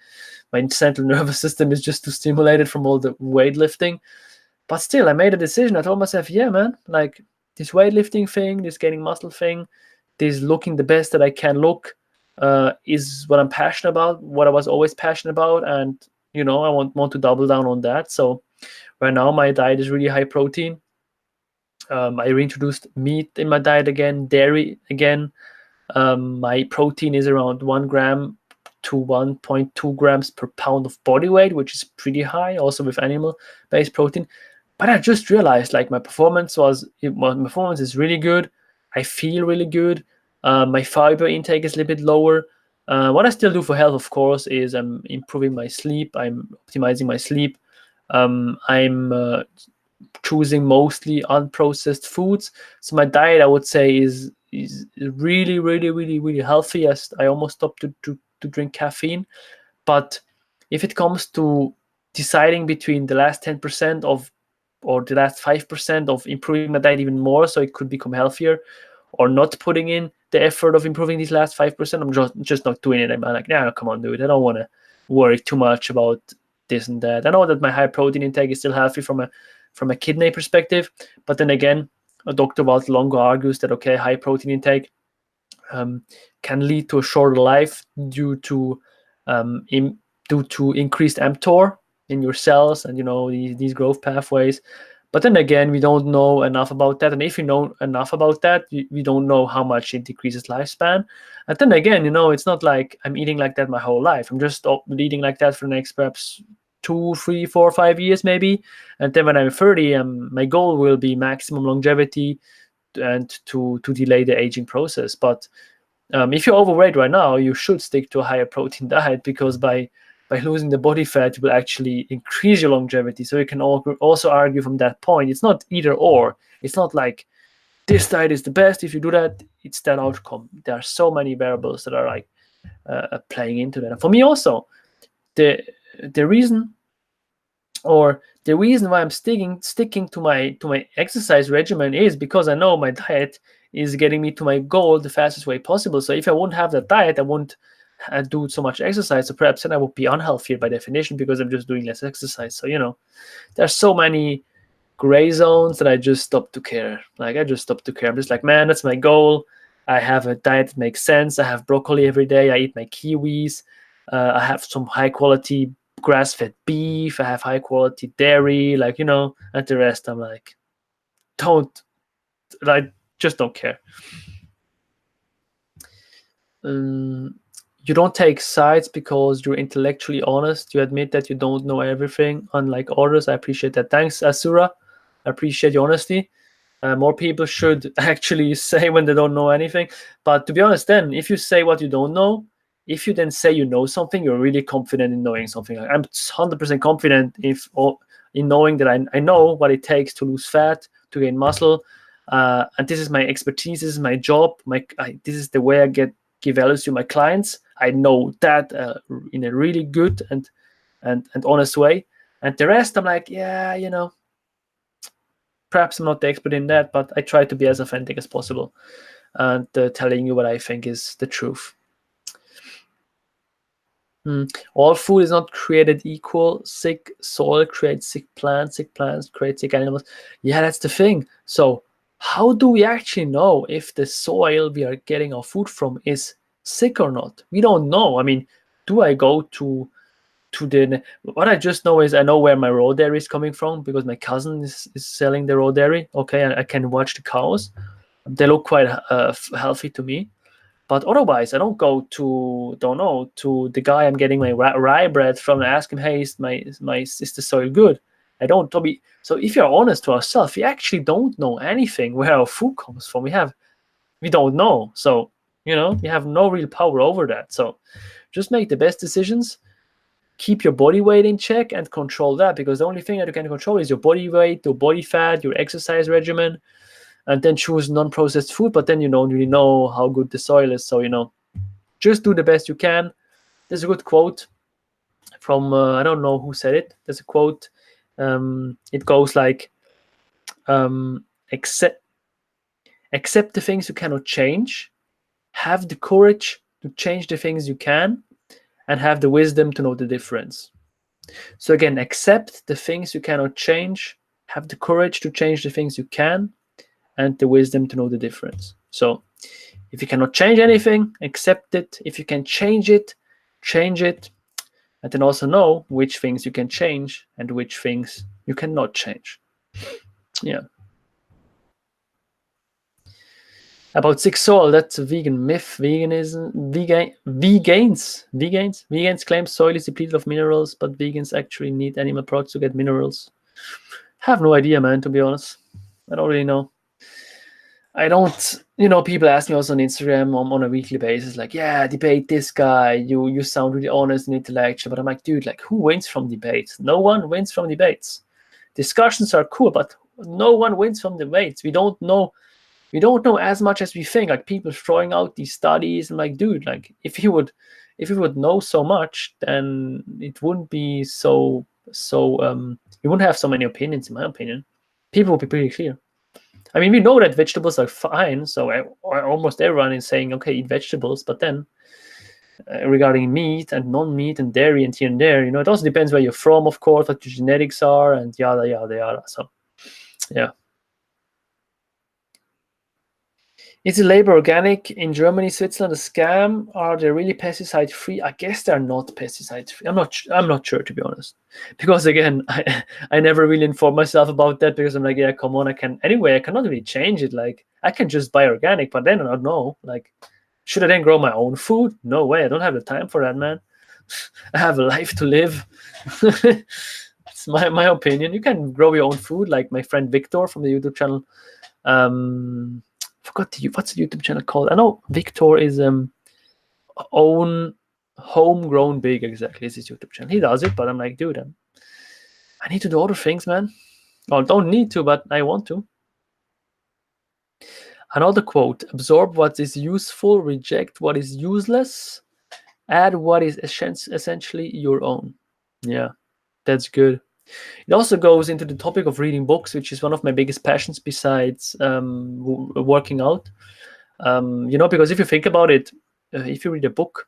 my central nervous system is just too stimulated from all the weightlifting. But still, I made a decision. I told myself, yeah, man, like this weightlifting thing, this gaining muscle thing, this looking the best that I can look, is what I'm passionate about, what I was always passionate about. And, I want to double down on that. So right now my diet is really high protein. I reintroduced meat in my diet again, dairy again. My protein is around 1 gram to 1.2 grams per pound of body weight, which is pretty high, also with animal-based protein. But I just realized, like, my performance is really good. I feel really good. My fiber intake is a little bit lower. What I still do for health, of course, is I'm improving my sleep. I'm optimizing my sleep. I'm choosing mostly unprocessed foods. So my diet, I would say, is really, really, really, really healthy. I almost stopped to drink caffeine. But if it comes to deciding between the last 10% of, or the last 5% of improving my diet even more so it could become healthier, or not putting in the effort of improving these last 5%, I'm just not doing it. I'm like, nah, come on, dude. I don't want to worry too much about this and that. I know that my high protein intake is still healthy from a kidney perspective, but then again, Dr. Walter Longo argues that high protein intake can lead to a shorter life due to increased mTOR in your cells and these growth pathways. But then again, we don't know enough about that. And if you know enough about that, we don't know how much it decreases lifespan. And then again, it's not like I'm eating like that my whole life. I'm just eating like that for the next perhaps 2, 3, 4, 5 years maybe. And then when I'm 30, my goal will be maximum longevity and to delay the aging process. But if you're overweight right now, you should stick to a higher protein diet because by losing the body fat, you will actually increase your longevity. So you can also argue from that point. It's not either or. It's not like this diet is the best. If you do that, it's that outcome. There are so many variables that are like playing into that. And for me also, the reason why I'm sticking to my exercise regimen is because I know my diet is getting me to my goal the fastest way possible. So if I wouldn't have that diet, I wouldn't do so much exercise. So perhaps then I would be unhealthier by definition because I'm just doing less exercise. So there's so many gray zones that I just stopped to care. Like I just stopped to care. I'm just like, man, that's my goal. I have a diet that makes sense. I have broccoli every day. I eat my kiwis. I have some high quality grass-fed beef. I have high quality dairy. And the rest, I'm like, I just don't care. You don't take sides because you're intellectually honest. You admit that you don't know everything, unlike others. I appreciate that. Thanks, Asura. I appreciate your honesty. More people should actually say when they don't know anything. But to be honest, then if you say what you don't know, if you then say you know something, you're really confident in knowing something. I'm 100% confident in knowing that I know what it takes to lose fat, to gain muscle, and this is my expertise. This is my job. This is the way I give values to my clients. I know that in a really good and honest way. And the rest, I'm like, yeah, perhaps I'm not the expert in that, but I try to be as authentic as possible and telling you what I think is the truth. All food is not created equal. Sick soil creates sick plants create sick animals. Yeah, that's the thing. So how do we actually know if the soil we are getting our food from is sick or not? We don't know. I mean, do I go to what I just know is I know where my raw dairy is coming from because my cousin is selling the raw dairy. Okay, I can watch the cows. They look quite healthy to me. But otherwise, I don't go to the guy I'm getting my rye bread from and ask him, hey, is the soil good? I don't. So if you're honest to ourselves, we actually don't know anything where our food comes from. We don't know. So we have no real power over that. So just make the best decisions. Keep your body weight in check and control that, because the only thing that you can control is your body weight, your body fat, your exercise regimen, and then choose non-processed food. But then you don't really know how good the soil is. So just do the best you can. There's a good quote from I don't know who said it. There's a quote. It goes like, accept the things you cannot change, have the courage to change the things you can, and have the wisdom to know the difference. So again, accept the things you cannot change, have the courage to change the things you can, and the wisdom to know the difference. So if you cannot change anything, accept it. If you can change it, change it. And then also know which things you can change and which things you cannot change. Yeah. About sick soil, that's a vegan myth. Vegans claim soil is depleted of minerals, but vegans actually need animal products to get minerals. Have no idea, man, to be honest. I don't really know. I don't, people ask me also on Instagram on a weekly basis, like, yeah, debate this guy. You sound really honest and intellectual. But I'm like, dude, like, who wins from debates? No one wins from debates. Discussions are cool, but no one wins from debates. We don't know as much as we think. Like, people throwing out these studies. I'm like, dude, like, if you would know so much, then it wouldn't be so you wouldn't have so many opinions, in my opinion. People would be pretty clear. I mean, we know that vegetables are fine, so almost everyone is saying, okay, eat vegetables. But then regarding meat and non-meat and dairy and here and there, it also depends where you're from, of course, what your genetics are, and yada, yada, yada. So, yeah. Is the labor organic in Germany, Switzerland a scam? Are they really pesticide free? I guess they're not pesticide free. I'm not sure, to be honest, because again, I never really informed myself about that, because I'm like, yeah, come on, I cannot really change it. Like, I can just buy organic, but then I don't know. Like, should I then grow my own food? No way. I don't have the time for that, man. I have a life to live. It's my opinion. You can grow your own food, like my friend Victor from the YouTube channel. Forgot what's the YouTube channel called? I know Victor is own homegrown big, exactly. Is his YouTube channel. He does it, but I'm like, dude, I need to do other things, man. Well, don't need to, but I want to. Another quote: absorb what is useful, reject what is useless, add what is essentially your own. Yeah, that's good. It also goes into the topic of reading books, which is one of my biggest passions besides working out. Because if you think about it, if you read a book,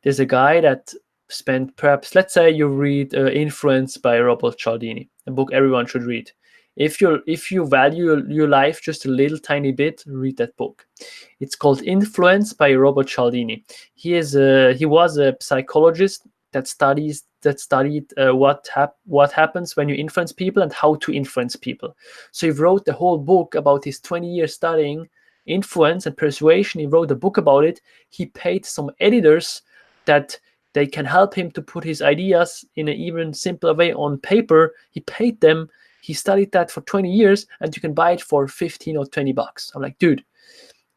there's a guy that spent, perhaps, let's say you read Influence by Robert Cialdini, a book everyone should read. If you value your life just a little tiny bit, read that book. It's called Influence by Robert Cialdini. He was a psychologist that studied what happens when you influence people and how to influence people. So he wrote the whole book about his 20 years studying influence and persuasion. He wrote a book about it. He paid some editors that they can help him to put his ideas in an even simpler way on paper. He paid them. he studied that for 20 years and you can buy it for 15 or 20 bucks. I'm like, dude,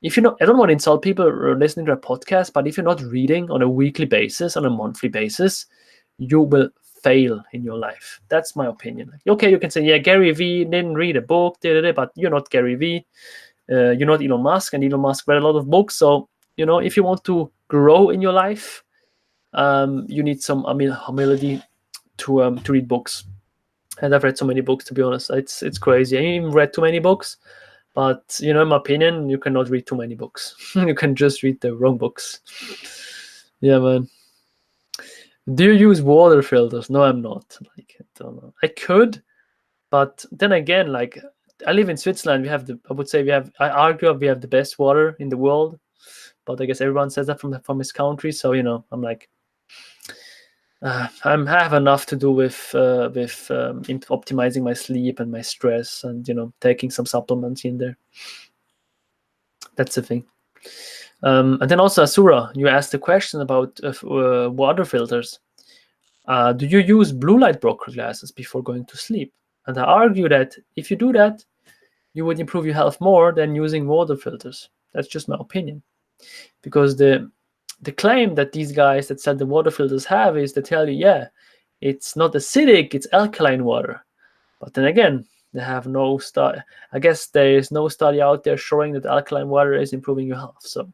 if you're not, I don't want to insult people or listening to a podcast, but if you're not reading on a weekly basis, on a monthly basis, you will fail in your life. That's my opinion. Like, okay, you can say, yeah, Gary Vee didn't read a book, but you're not Gary Vee. You're not Elon Musk, and Elon Musk read a lot of books. So, if you want to grow in your life, you need some humility to read books. And I've read so many books, to be honest. It's crazy. I even read too many books. But, in my opinion, you cannot read too many books. You can just read the wrong books. Yeah, man. Do you use water filters? No, I'm not. I don't know. I could, but then again, I live in Switzerland. I argue we have the best water in the world, but I guess everyone says that from his country. So, I'm like, I have enough to do with optimizing my sleep and my stress, and taking some supplements in there. That's the thing. And then also, Asura, you asked a question about water filters. Do you use blue light blocker glasses before going to sleep? And I argue that if you do that, you would improve your health more than using water filters. That's just my opinion. Because the claim that these guys that sell the water filters have is they tell you, yeah, it's not acidic, it's alkaline water. But then again, they have no study. I guess there is no study out there showing that alkaline water is improving your health. So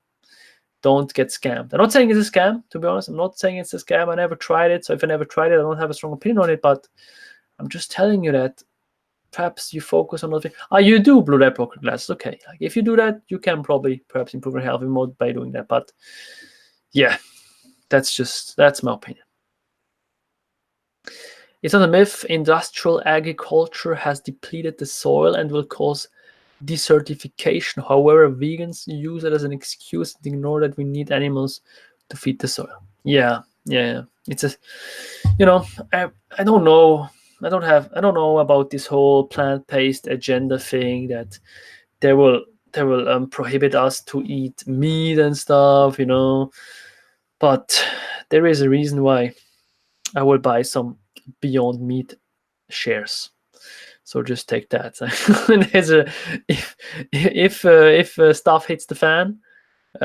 don't get scammed. I'm not saying it's a scam, to be honest. I'm not saying it's a scam. I never tried it. So if I never tried it, I don't have a strong opinion on it. But I'm just telling you that perhaps you focus on other things. You do blue light blocker glasses. Okay. If you do that, you can perhaps improve your health more by doing that. But yeah, that's my opinion. It's not a myth. Industrial agriculture has depleted the soil and will cause desertification. However, vegans use it as an excuse and ignore that we need animals to feed the soil. Yeah. It's I don't know. I don't know about this whole plant-based agenda thing that they will prohibit us to eat meat and stuff, But there is a reason why I will buy some Beyond Meat shares. So just take that. If stuff hits the fan,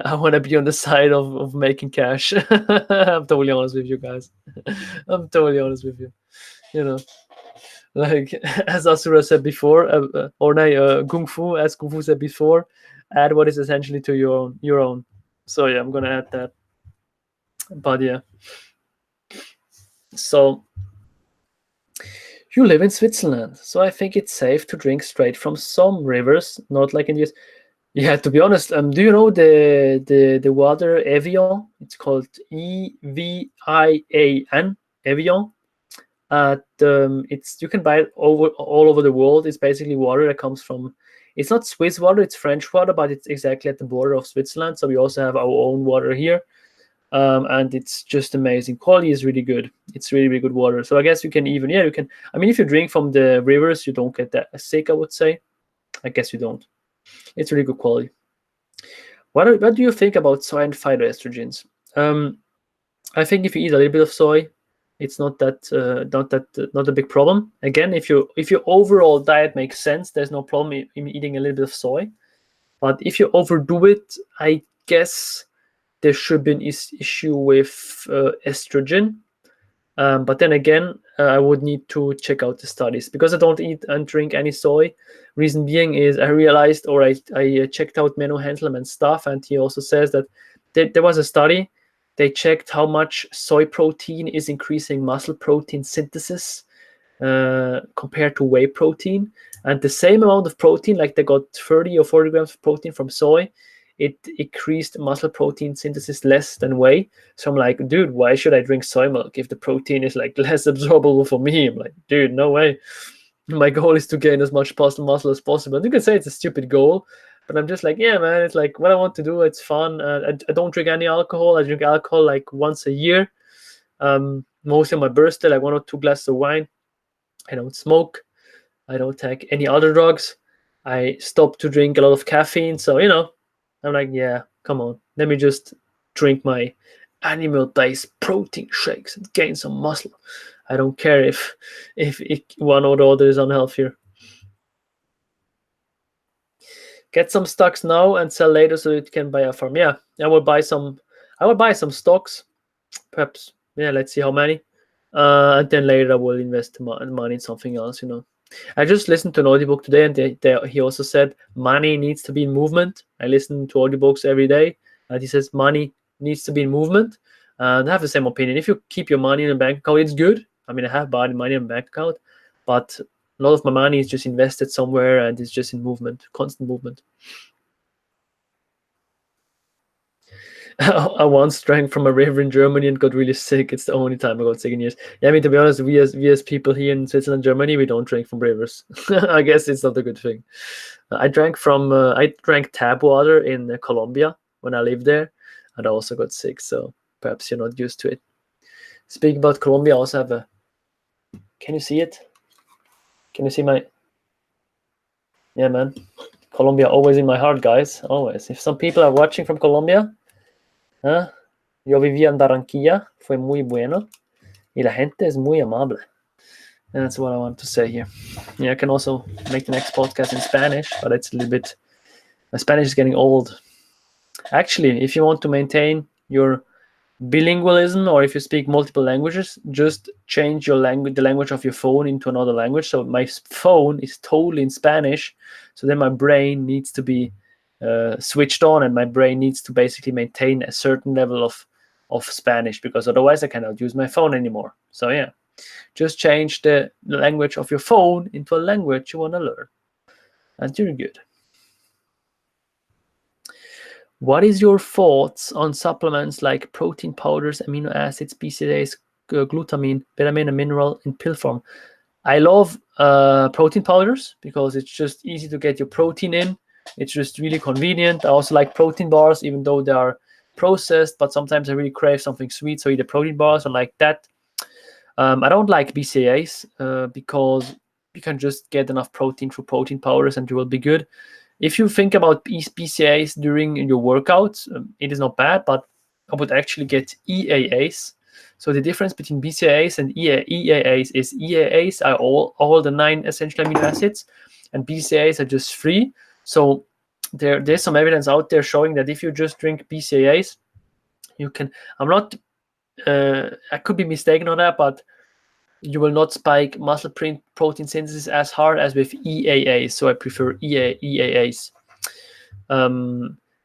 I want to be on the side of making cash. I'm totally honest with you guys. I'm totally honest with you. Like as Asura said before, Kung Fu, as Kung Fu said before, add what is essentially to your own. So yeah, I'm gonna add that. But yeah. So you live in Switzerland, so I think it's safe to drink straight from some rivers, not like in the US. Yeah, to be honest, do you know the water Evian? It's called Evian, Evian. You can buy it all over the world. It's basically water that comes from. It's not Swiss water; it's French water, but it's exactly at the border of Switzerland. So we also have our own water here, and it's just amazing. Quality is really good. It's really, really good water. So I guess you can. I mean, if you drink from the rivers, you don't get that sick. I would say. I guess you don't. It's really good quality. What do you think about soy and phytoestrogens? I think if you eat a little bit of soy, it's not a big problem. Again, if your overall diet makes sense, there's no problem in eating a little bit of soy. But if you overdo it, I guess there should be an issue with estrogen. But then again, I would need to check out the studies because I don't eat and drink any soy. Reason being is I realized, or I checked out Menno Henselmann's stuff, and he also says that there was a study. They checked how much soy protein is increasing muscle protein synthesis compared to whey protein. And the same amount of protein, like they got 30 or 40 grams of protein from soy, it increased muscle protein synthesis less than whey. So I'm like, dude, why should I drink soy milk if the protein is like less absorbable for me? I'm like, dude, no way. My goal is to gain as much muscle as possible. And you can say it's a stupid goal, but I'm just like, yeah, man, it's like what I want to do. It's fun. I don't drink any alcohol. I drink alcohol like once a year. Mostly on my birthday, like 1 or 2 glasses of wine. I don't smoke. I don't take any other drugs. I stopped to drink a lot of caffeine. So, I'm like, yeah, come on. Let me just drink my animal-based protein shakes and gain some muscle. I don't care if one or the other is unhealthier. Get some stocks now and sell later so you can buy a farm. Yeah, I will buy some. I will buy some stocks, perhaps. Yeah, let's see how many. And then later I will invest money in something else. I just listened to an audiobook today, and he also said money needs to be in movement. I listen to audiobooks every day, and he says money needs to be in movement. And I have the same opinion. If you keep your money in a bank account, it's good. I mean, I have bought money in a bank account, but a lot of my money is just invested somewhere, and it's just in movement, constant movement. I once drank from a river in Germany and got really sick. It's the only time I got sick in years. Yeah, I mean, to be honest, we as people here in Switzerland, Germany, we don't drink from rivers. I guess it's not a good thing. I drank tap water in Colombia when I lived there, and I also got sick. So perhaps you're not used to it. Speaking about Colombia, I also have a. Can you see it? Can you see my? Yeah, man. Colombia always in my heart, guys. Always. If some people are watching from Colombia, huh? Yo viví en Barranquilla, fue muy bueno, y la gente es muy amable. And that's what I want to say here. Yeah, I can also make the next podcast in Spanish, but it's a little bit. My Spanish is getting old. Actually, if you want to maintain your bilingualism, or if you speak multiple languages, just change your language, the language of your phone, into another language. So my phone is totally in Spanish, so then my brain needs to be switched on, and my brain needs to basically maintain a certain level of Spanish, because otherwise I cannot use my phone anymore. So yeah, just change the language of your phone into a language you want to learn, and you're good. What is your thoughts on supplements like protein powders, amino acids, BCAAs, glutamine, vitamin, and mineral in pill form? I love protein powders because it's just easy to get your protein in. It's just really convenient. I also like protein bars, even though they are processed, but sometimes I really crave something sweet, so either protein bars or like that. I don't like BCAAs because you can just get enough protein through protein powders and you will be good. If you think about BCAAs during your workouts, it is not bad, but I would actually get EAAs. So the difference between BCAAs and EAAs is EAAs are all the 9 essential amino acids, and BCAAs are just 3. So there's some evidence out there showing that if you just drink BCAAs, you can. I could be mistaken on that, but you will not spike muscle protein synthesis as hard as with EAAs. So I prefer EAAs.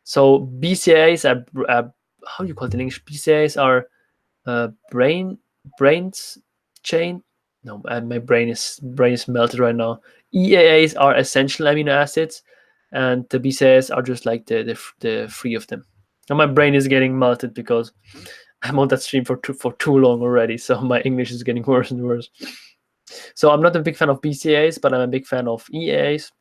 So BCAAs are how do you call it in English? BCAAs are brains chain. No, my brain is melted right now. EAAs are essential amino acids, and the BCAAs are just like the 3 of them. And my brain is getting melted because I'm on that stream for too long already, so my English is getting worse and worse. So I'm not a big fan of BCAAs, but I'm a big fan of EAAs.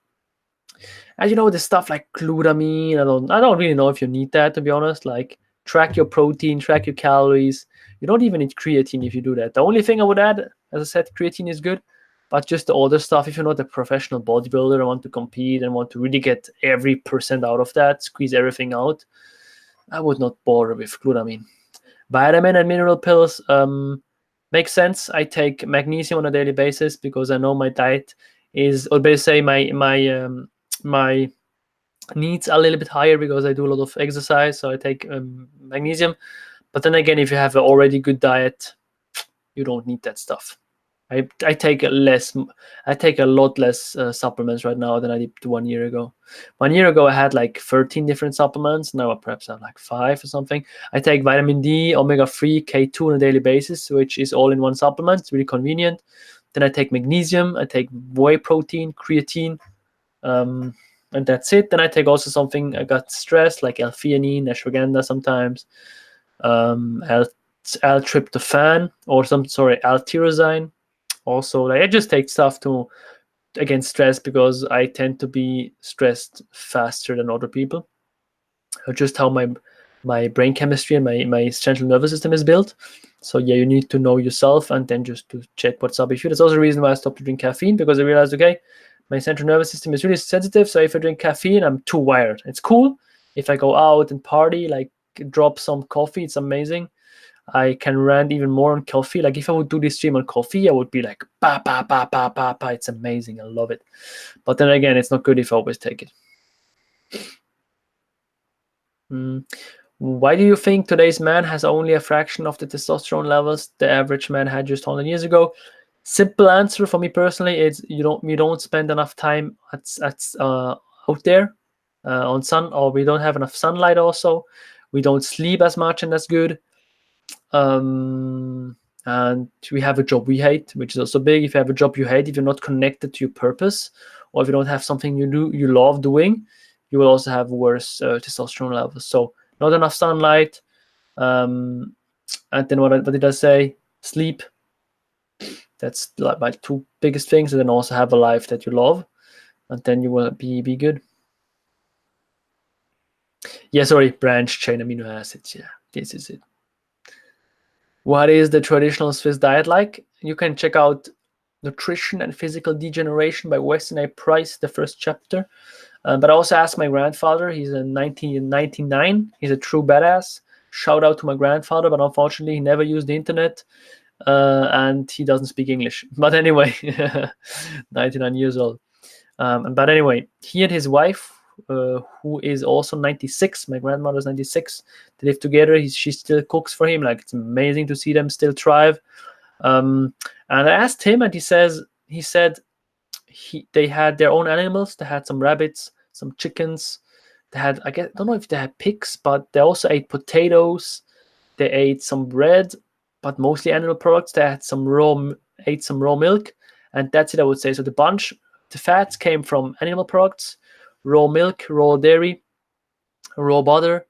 And the stuff like glutamine, I don't really know if you need that, to be honest. Like, track your protein, track your calories. You don't even need creatine if you do that. The only thing I would add, as I said, creatine is good, but just the other stuff, if you're not a professional bodybuilder and want to compete and want to really get every percent out of that, squeeze everything out, I would not bother with glutamine. Vitamin and mineral pills makes sense. I take magnesium on a daily basis because I know my diet is, or basically my needs are a little bit higher because I do a lot of exercise, so I take magnesium. But then again, if you have an already good diet, you don't need that stuff. I take a lot less supplements right now than I did 1 year ago. 1 year ago, I had like 13 different supplements. Now I perhaps have like 5 or something. I take vitamin D, omega-3, K2 on a daily basis, which is all in one supplement. It's really convenient. Then I take magnesium. I take whey protein, creatine, and that's it. Then I take also something I got stressed, like L-theanine, ashwagandha sometimes, L-tryptophan, or L-tyrosine. Also, like, I just take stuff against stress because I tend to be stressed faster than other people. Just how my brain chemistry and my central nervous system is built. So yeah, you need to know yourself and then just to check what's up with you. That's also the reason why I stopped to drink caffeine, because I realized, okay, my central nervous system is really sensitive. So if I drink caffeine, I'm too wired. It's cool if I go out and party, like drop some coffee, it's amazing. I can rant even more on coffee. Like, if I would do this stream on coffee, I would be like, ba, ba, ba, ba, ba, ba. It's amazing. I love it. But then again, it's not good if I always take it. Why do you think today's man has only a fraction of the testosterone levels the average man had just 100 years ago? Simple answer for me personally is you don't spend enough time out there on sun, or we don't have enough sunlight. Also, we don't sleep as much and as good. And we have a job we hate, which is also big. If you have a job you hate, if you're not connected to your purpose, or if you don't have something you love doing, you will also have worse testosterone levels. So not enough sunlight, and then what did I say? Sleep. That's like my two biggest things, and then also have a life that you love, and then you will be good. Yeah, sorry, branch chain amino acids. Yeah, this is it. What is the traditional Swiss diet like? You can check out Nutrition and Physical Degeneration by Weston A. Price, the first chapter. But I also asked my grandfather. He's in 1999. He's a true badass. Shout out to my grandfather, but unfortunately he never used the internet, and he doesn't speak English. But anyway, 99 years old. But anyway, he and his wife, who is also 96, my grandmother's 96, they live together. She still cooks for him. Like, it's amazing to see them still thrive. And I asked him, and he said they had their own animals. They had some rabbits, some chickens. They had, I don't know if they had pigs, but they also ate potatoes. They ate some bread, but mostly animal products. They had ate some raw milk, and that's it, I would say. So the fats came from animal products, raw milk, raw dairy, raw butter,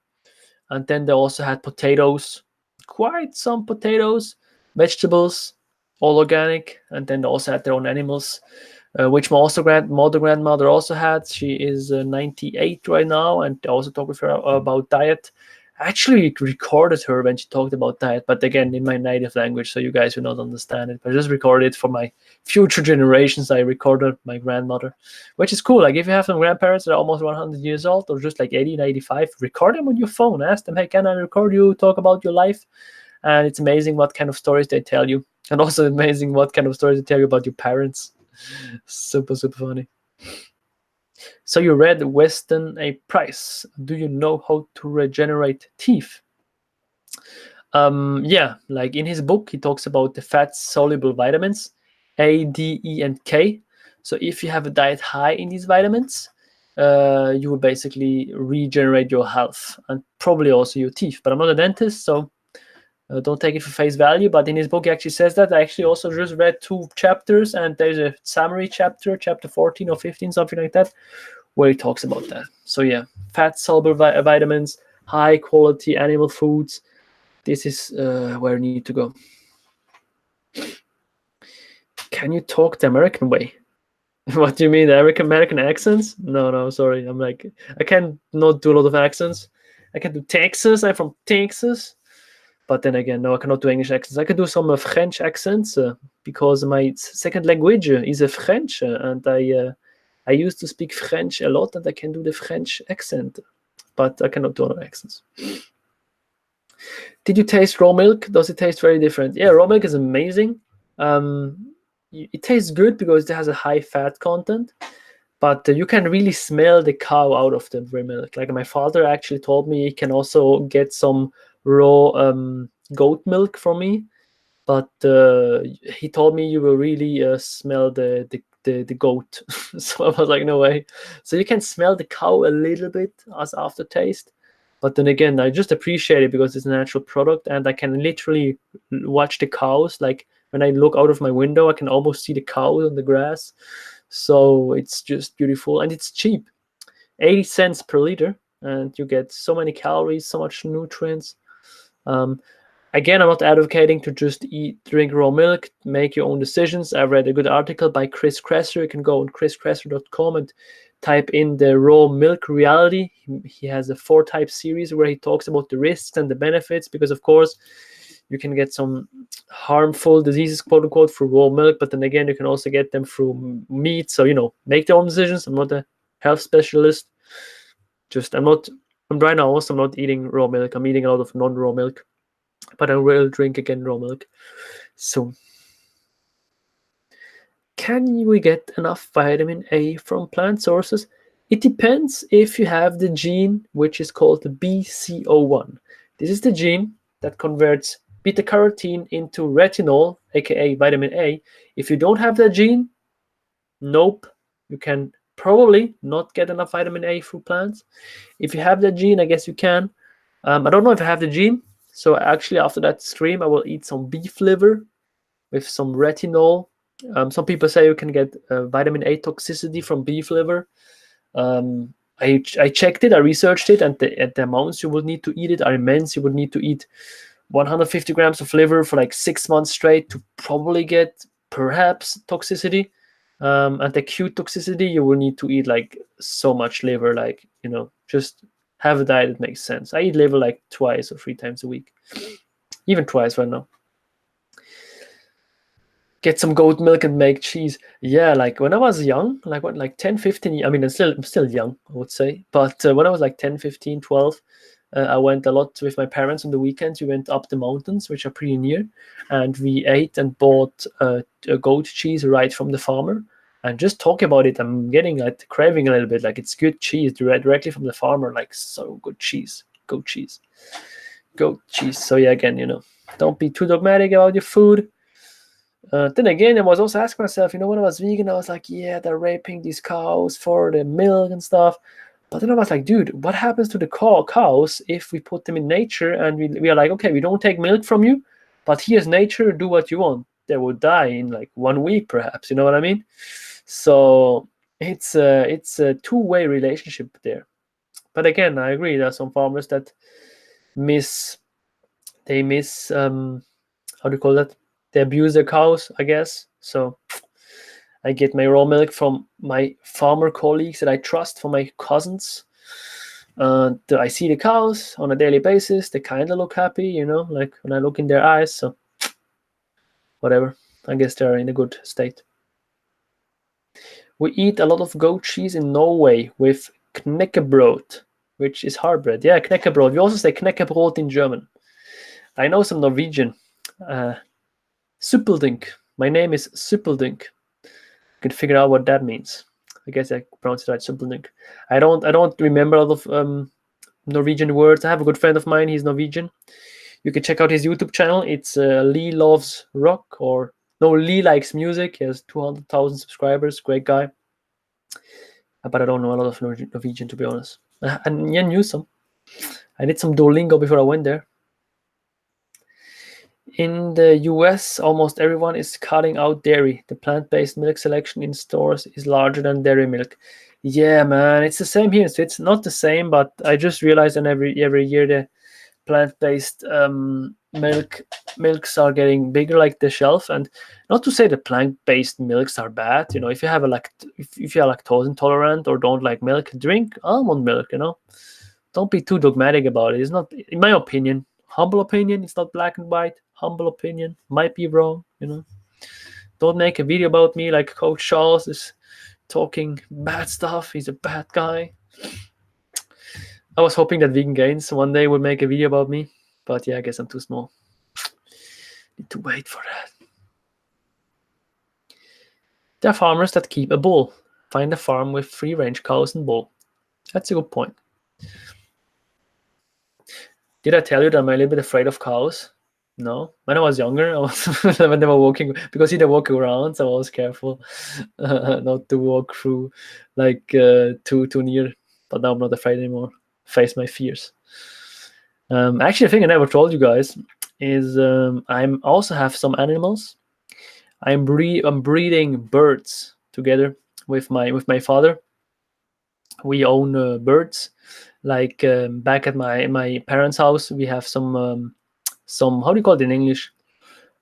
and then they also had potatoes, quite some potatoes, vegetables, all organic, and then they also had their own animals, which my grandmother also had. She is 98 right now, and I also talked with her about diet. I actually recorded her when she talked about diet, but again, in my native language, so you guys will not understand it. But I just recorded it for my future generations. I recorded my grandmother, which is cool. Like, if you have some grandparents that are almost 100 years old, or just like 80, 95, record them on your phone. Ask them, hey, can I record you? Talk about your life. And it's amazing what kind of stories they tell you. And also amazing what kind of stories they tell you about your parents. Super, super funny. So you read Weston A. Price. Do you know how to regenerate teeth? Yeah, like in his book, he talks about the fat-soluble vitamins, A, D, E, and K. So if you have a diet high in these vitamins, you will basically regenerate your health and probably also your teeth. But I'm not a dentist, so don't take it for face value. But in his book, he actually says that. I actually also just read 2 chapters, and there's a summary chapter 14 or 15, something like that, where he talks about that. So yeah, fat-soluble vitamins, high-quality animal foods. This is where you need to go. Can you talk the American way? What do you mean, the American accents? No, sorry. I'm like, I can not do a lot of accents. I can do Texas. I'm from Texas. But then again, no, I cannot do English accents. I can do some French accents because my second language is French, and I used to speak French a lot, and I can do the French accent, but I cannot do other accents. Did you taste raw milk? Does it taste very different? Yeah, raw milk is amazing. It tastes good because it has a high fat content, but you can really smell the cow out of the raw milk. Like, my father actually told me he can also get some raw goat milk from me, but he told me you will really smell the goat. So I was like, no way. So you can smell the cow a little bit as aftertaste, but then again, I just appreciate it because it's a natural product, and I can literally watch the cows. Like, when I look out of my window, I can almost see the cows on the grass. So it's just beautiful, and it's cheap, 80 cents per liter, and you get so many calories, so much nutrients. Again, I'm not advocating to just drink raw milk, make your own decisions. I read a good article by Chris Kresser. You can go on chriskresser.com and type in the raw milk reality. He has a 4-type series where he talks about the risks and the benefits, because of course you can get some harmful diseases, quote unquote, through raw milk, but then again, you can also get them through meat. So, make your own decisions. I'm not a health specialist. Right now also, I'm not eating raw milk. I'm eating a lot of non-raw milk, but I will drink again raw milk. So, can we get enough vitamin A from plant sources? It depends if you have the gene which is called the BCO1. This is the gene that converts beta carotene into retinol, aka vitamin A. If you don't have that gene, nope, you can probably not get enough vitamin A through plants. If you have that gene, I guess you can. I don't know if I have the gene, so actually after that stream, I will eat some beef liver with some retinol. Some people say you can get vitamin A toxicity from beef liver. I checked it, I researched it, and the amounts you would need to eat it are immense. You would need to eat 150 grams of liver for like 6 months straight to probably get perhaps toxicity. And acute toxicity, you will need to eat like so much liver, like, just have a diet that makes sense. I eat liver like 2 or 3 times a week, even twice right now. Get some goat milk and make cheese. Yeah, like when I was young, like 10, 15, I mean, I'm still young, I would say. But when I was like 10, 15, 12, I went a lot with my parents on the weekends. We went up the mountains, which are pretty near, and we ate and bought a goat cheese right from the farmer. And just talk about it, I'm getting like craving a little bit. Like, it's good cheese directly from the farmer, like so good cheese, goat cheese. So yeah, again, don't be too dogmatic about your food. Then again, I was also asking myself, when I was vegan, I was like, yeah, they're raping these cows for the milk and stuff. But then I was like, dude, what happens to the cows if we put them in nature and we are like, okay, we don't take milk from you, but here's nature, do what you want. They will die in like 1 week, perhaps. You know what I mean? So it's a two-way relationship there. But again, I agree. There are some farmers that miss how do you call that? They abuse their cows, I guess. So I get my raw milk from my farmer colleagues that I trust, from my cousins. I see the cows on a daily basis. They kind of look happy, like when I look in their eyes. So whatever. I guess they're in a good state. We eat a lot of goat cheese in Norway with knekkebrot, which is hard bread. Yeah, knekkebrot. We also say knekkebrot in German. I know some Norwegian. Suppeldink. My name is Suppeldink. You can figure out what that means. I guess I pronounced it right, Suppeldink. I don't remember a lot of Norwegian words. I have a good friend of mine. He's Norwegian. You can check out his YouTube channel. It's Lee Loves Rock, or no, Lee Likes Music. He has 200,000 subscribers. Great guy. But I don't know a lot of Norwegian, to be honest. I knew some. I did some Duolingo before I went there. In the US, almost everyone is cutting out dairy. The plant-based milk selection in stores is larger than dairy milk. Yeah, man, it's the same here. So it's not the same, but I just realized that every year the plant-based milks are getting bigger, like the shelf. And not to say the plant-based milks are bad. If you have if you are lactose intolerant or don't like milk, drink almond milk. Don't be too dogmatic about it. It's not, in my opinion, humble opinion. It's not black and white. Humble opinion, might be wrong. Don't make a video about me like Coach Charles is talking bad stuff. He's a bad guy. I was hoping that Vegan Gains one day would make a video about me, but yeah, I guess I'm too small. Need to wait for that. There are farmers that keep a bull. Find a farm with free-range cows and bull. That's a good point. Did I tell you that I'm a little bit afraid of cows? No. When I was younger, I was when they were walking, because they walk around, so I was careful not to walk through like too near. But now I'm not afraid anymore. Face my fears. Actually, a thing I never told you guys is I also have some animals. I'm breeding birds together with my father. We own birds. Like back at my parents' house, we have some how do you call it in English?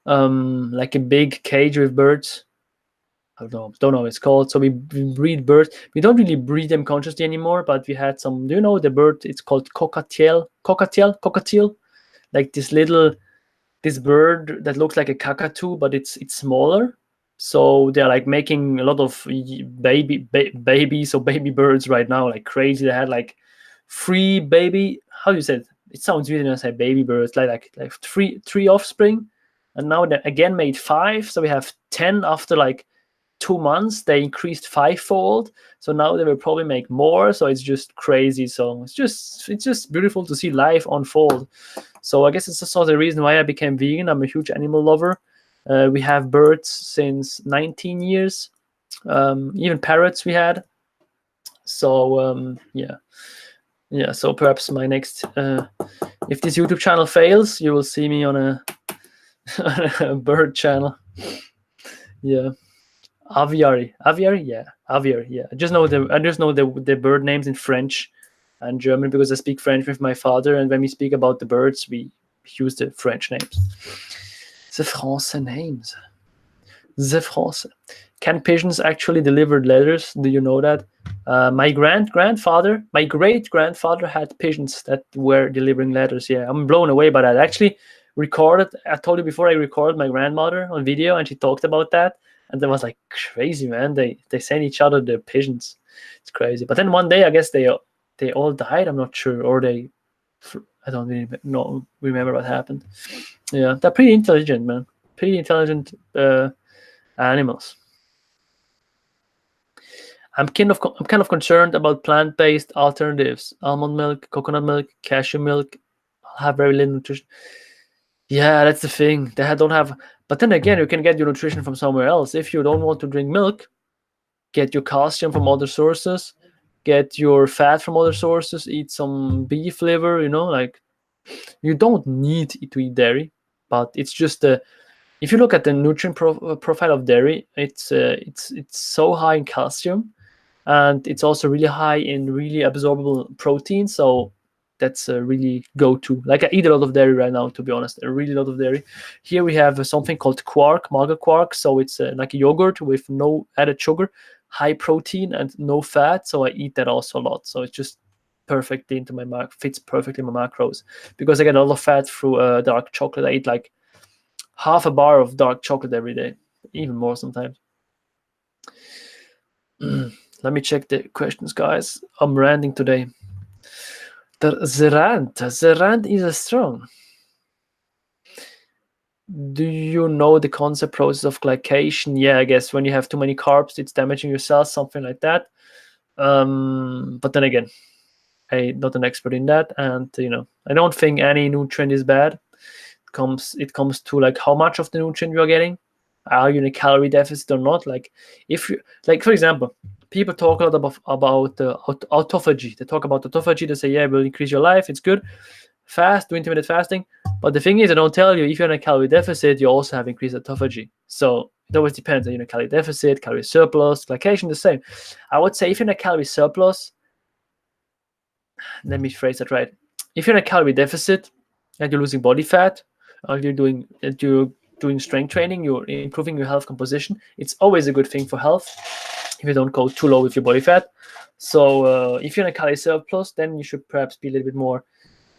Like a big cage with birds. I don't know what it's called. So we breed birds. We don't really breed them consciously anymore, but we had some. Do you know the bird? It's called cockatiel. Like this bird that looks like a cockatoo, but it's smaller. So they're like making a lot of babies or baby birds right now, like crazy. They had like 3 baby. How do you say it? It sounds weird when I say baby birds. Like three offspring, and now they again made 5. So we have 10 after like 2 months they increased 5-fold, so now they will probably make more. So it's just crazy. So it's just beautiful to see life unfold. So I guess it's also the reason why I became vegan. I'm a huge animal lover. We have birds since 19 years, even parrots we had. So yeah, so perhaps my next if this YouTube channel fails, you will see me on a, on a bird channel. Yeah. Aviary, yeah, aviary, yeah. I just know the bird names in French and German because I speak French with my father, and when we speak about the birds, we use the French names. The Français names. The Français. Can pigeons actually deliver letters? Do you know that? My great grandfather had pigeons that were delivering letters. Yeah, I'm blown away by that. I actually recorded. I told you before, I recorded my grandmother on video, and she talked about that. And that was like crazy, man. They send each other the pigeons. It's crazy. But then one day, I guess they all died. I'm not sure, or I don't really remember what happened. Yeah, they're pretty intelligent, man. Pretty intelligent animals. I'm kind of concerned about plant-based alternatives. Almond milk, coconut milk, cashew milk have very little nutrition. Yeah, that's the thing. They don't have. But then again, you can get your nutrition from somewhere else. If you don't want to drink milk, get your calcium from other sources, get your fat from other sources, eat some beef liver, like you don't need to eat dairy, but it's just if you look at the nutrient profile of dairy, it's so high in calcium, and it's also really high in really absorbable protein. So that's a really go-to. Like I eat a lot of dairy right now, to be honest, a really lot of dairy. Here we have something called quark, Malga quark. So it's like a yogurt with no added sugar, high protein and no fat. So I eat that also a lot. So it's just perfectly into my fits perfectly in my macros, because I get a lot of fat through dark chocolate. I eat like half a bar of dark chocolate every day, even more sometimes. Let me check the questions, guys. I'm ranting today. The rant is strong. Do you know the concept process of glycation? Yeah, I guess when you have too many carbs, it's damaging your cells, something like that. But then again, I'm not an expert in that, and I don't think any nutrient is bad. It comes to like how much of the nutrient you are getting. Are you in a calorie deficit or not? Like if you for example, people talk a lot about autophagy. They talk about autophagy. They say, yeah, it will increase your life. It's good. Fast, do intermittent fasting. But the thing is, I don't tell you, if you're in a calorie deficit, you also have increased autophagy. So it always depends. Are you in a calorie deficit, calorie surplus, glycation, the same. I would say if you're in a calorie surplus, let me phrase that right. If you're in a calorie deficit and you're losing body fat, or you're doing strength training, you're improving your health composition, it's always a good thing for health if you don't go too low with your body fat. So if you're in a calorie surplus, then you should perhaps be a little bit more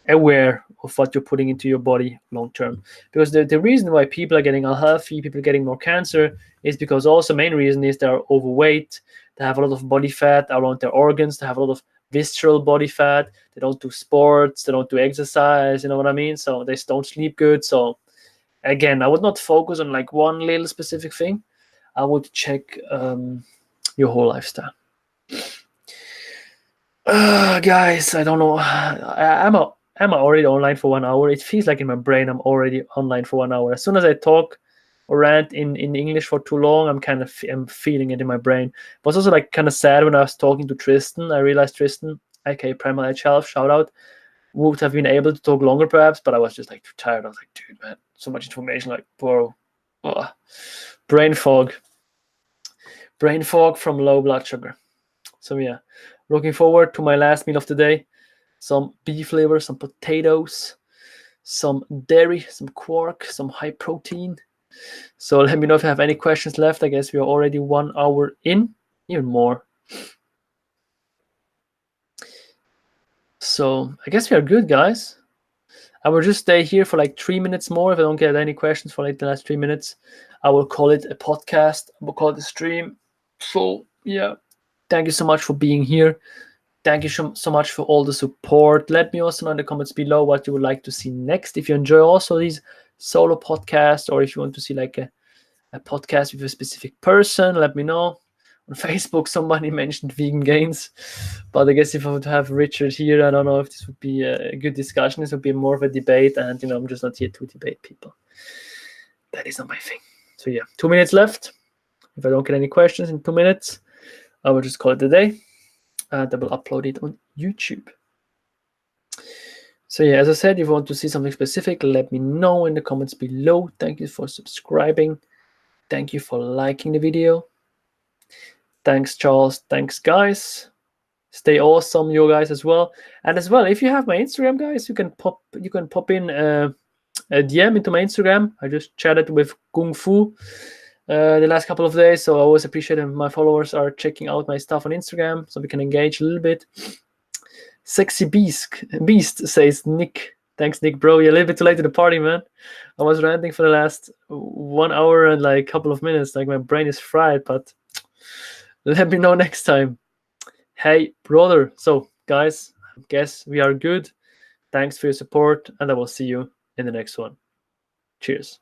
aware of what you're putting into your body long term. Because the reason why people are getting unhealthy, people are getting more cancer, is because also main reason is they're overweight, they have a lot of body fat around their organs, they have a lot of visceral body fat, they don't do sports, they don't do exercise, you know what I mean? So they don't sleep good. So again, I would not focus on like one little specific thing. I would check your whole lifestyle. Guys, I don't know. I'm already online for 1 hour. It feels like in my brain I'm already online for 1 hour. As soon as I talk or rant in English for too long, I'm feeling it in my brain. It was also like kind of sad when I was talking to Tristan. I realized Tristan, aka Primal Edge Health, shout out, would have been able to talk longer perhaps, but I was just like too tired. I was like, dude, man, so much information, like, bro, brain fog from low blood sugar. So yeah, looking forward to my last meal of the day. Some beef liver, some potatoes, some dairy, some quark, some high protein. So let me know if you have any questions left. I guess we are already 1 hour in, even more. So I guess we are good, guys. I will just stay here for like 3 minutes more. If I don't get any questions for like the last 3 minutes, I will call it a podcast. I will call it a stream. So yeah, thank you so much for being here. Thank you so much for all the support. Let me also know in the comments below what you would like to see next. If you enjoy also these solo podcasts, or if you want to see like a a podcast with a specific person, let me know. On Facebook, somebody mentioned vegan gains, but I guess if I would have Richard here, I don't know if this would be a good discussion. This would be more of a debate, and I'm just not here to debate people. That is not my thing. So yeah, 2 minutes left. If I don't get any questions in 2 minutes, I will just call it a day, and I will upload it on YouTube. So yeah, as I said, if you want to see something specific, let me know in the comments below. Thank you for subscribing. Thank you for liking the video. Thanks, Charles. Thanks, guys. Stay awesome, you guys, as well. And as well, if you have my Instagram, guys, you can pop in a DM into my Instagram. I just chatted with Kung Fu the last couple of days, so I always appreciate it. My followers are checking out my stuff on Instagram, so we can engage a little bit. Sexy Beast says Nick. Thanks, Nick, bro. You're a little bit too late to the party, man. I was ranting for the last 1 hour and like a couple of minutes. Like my brain is fried, but let me know next time. Hey, brother. So, guys, I guess we are good. Thanks for your support, and I will see you in the next one. Cheers.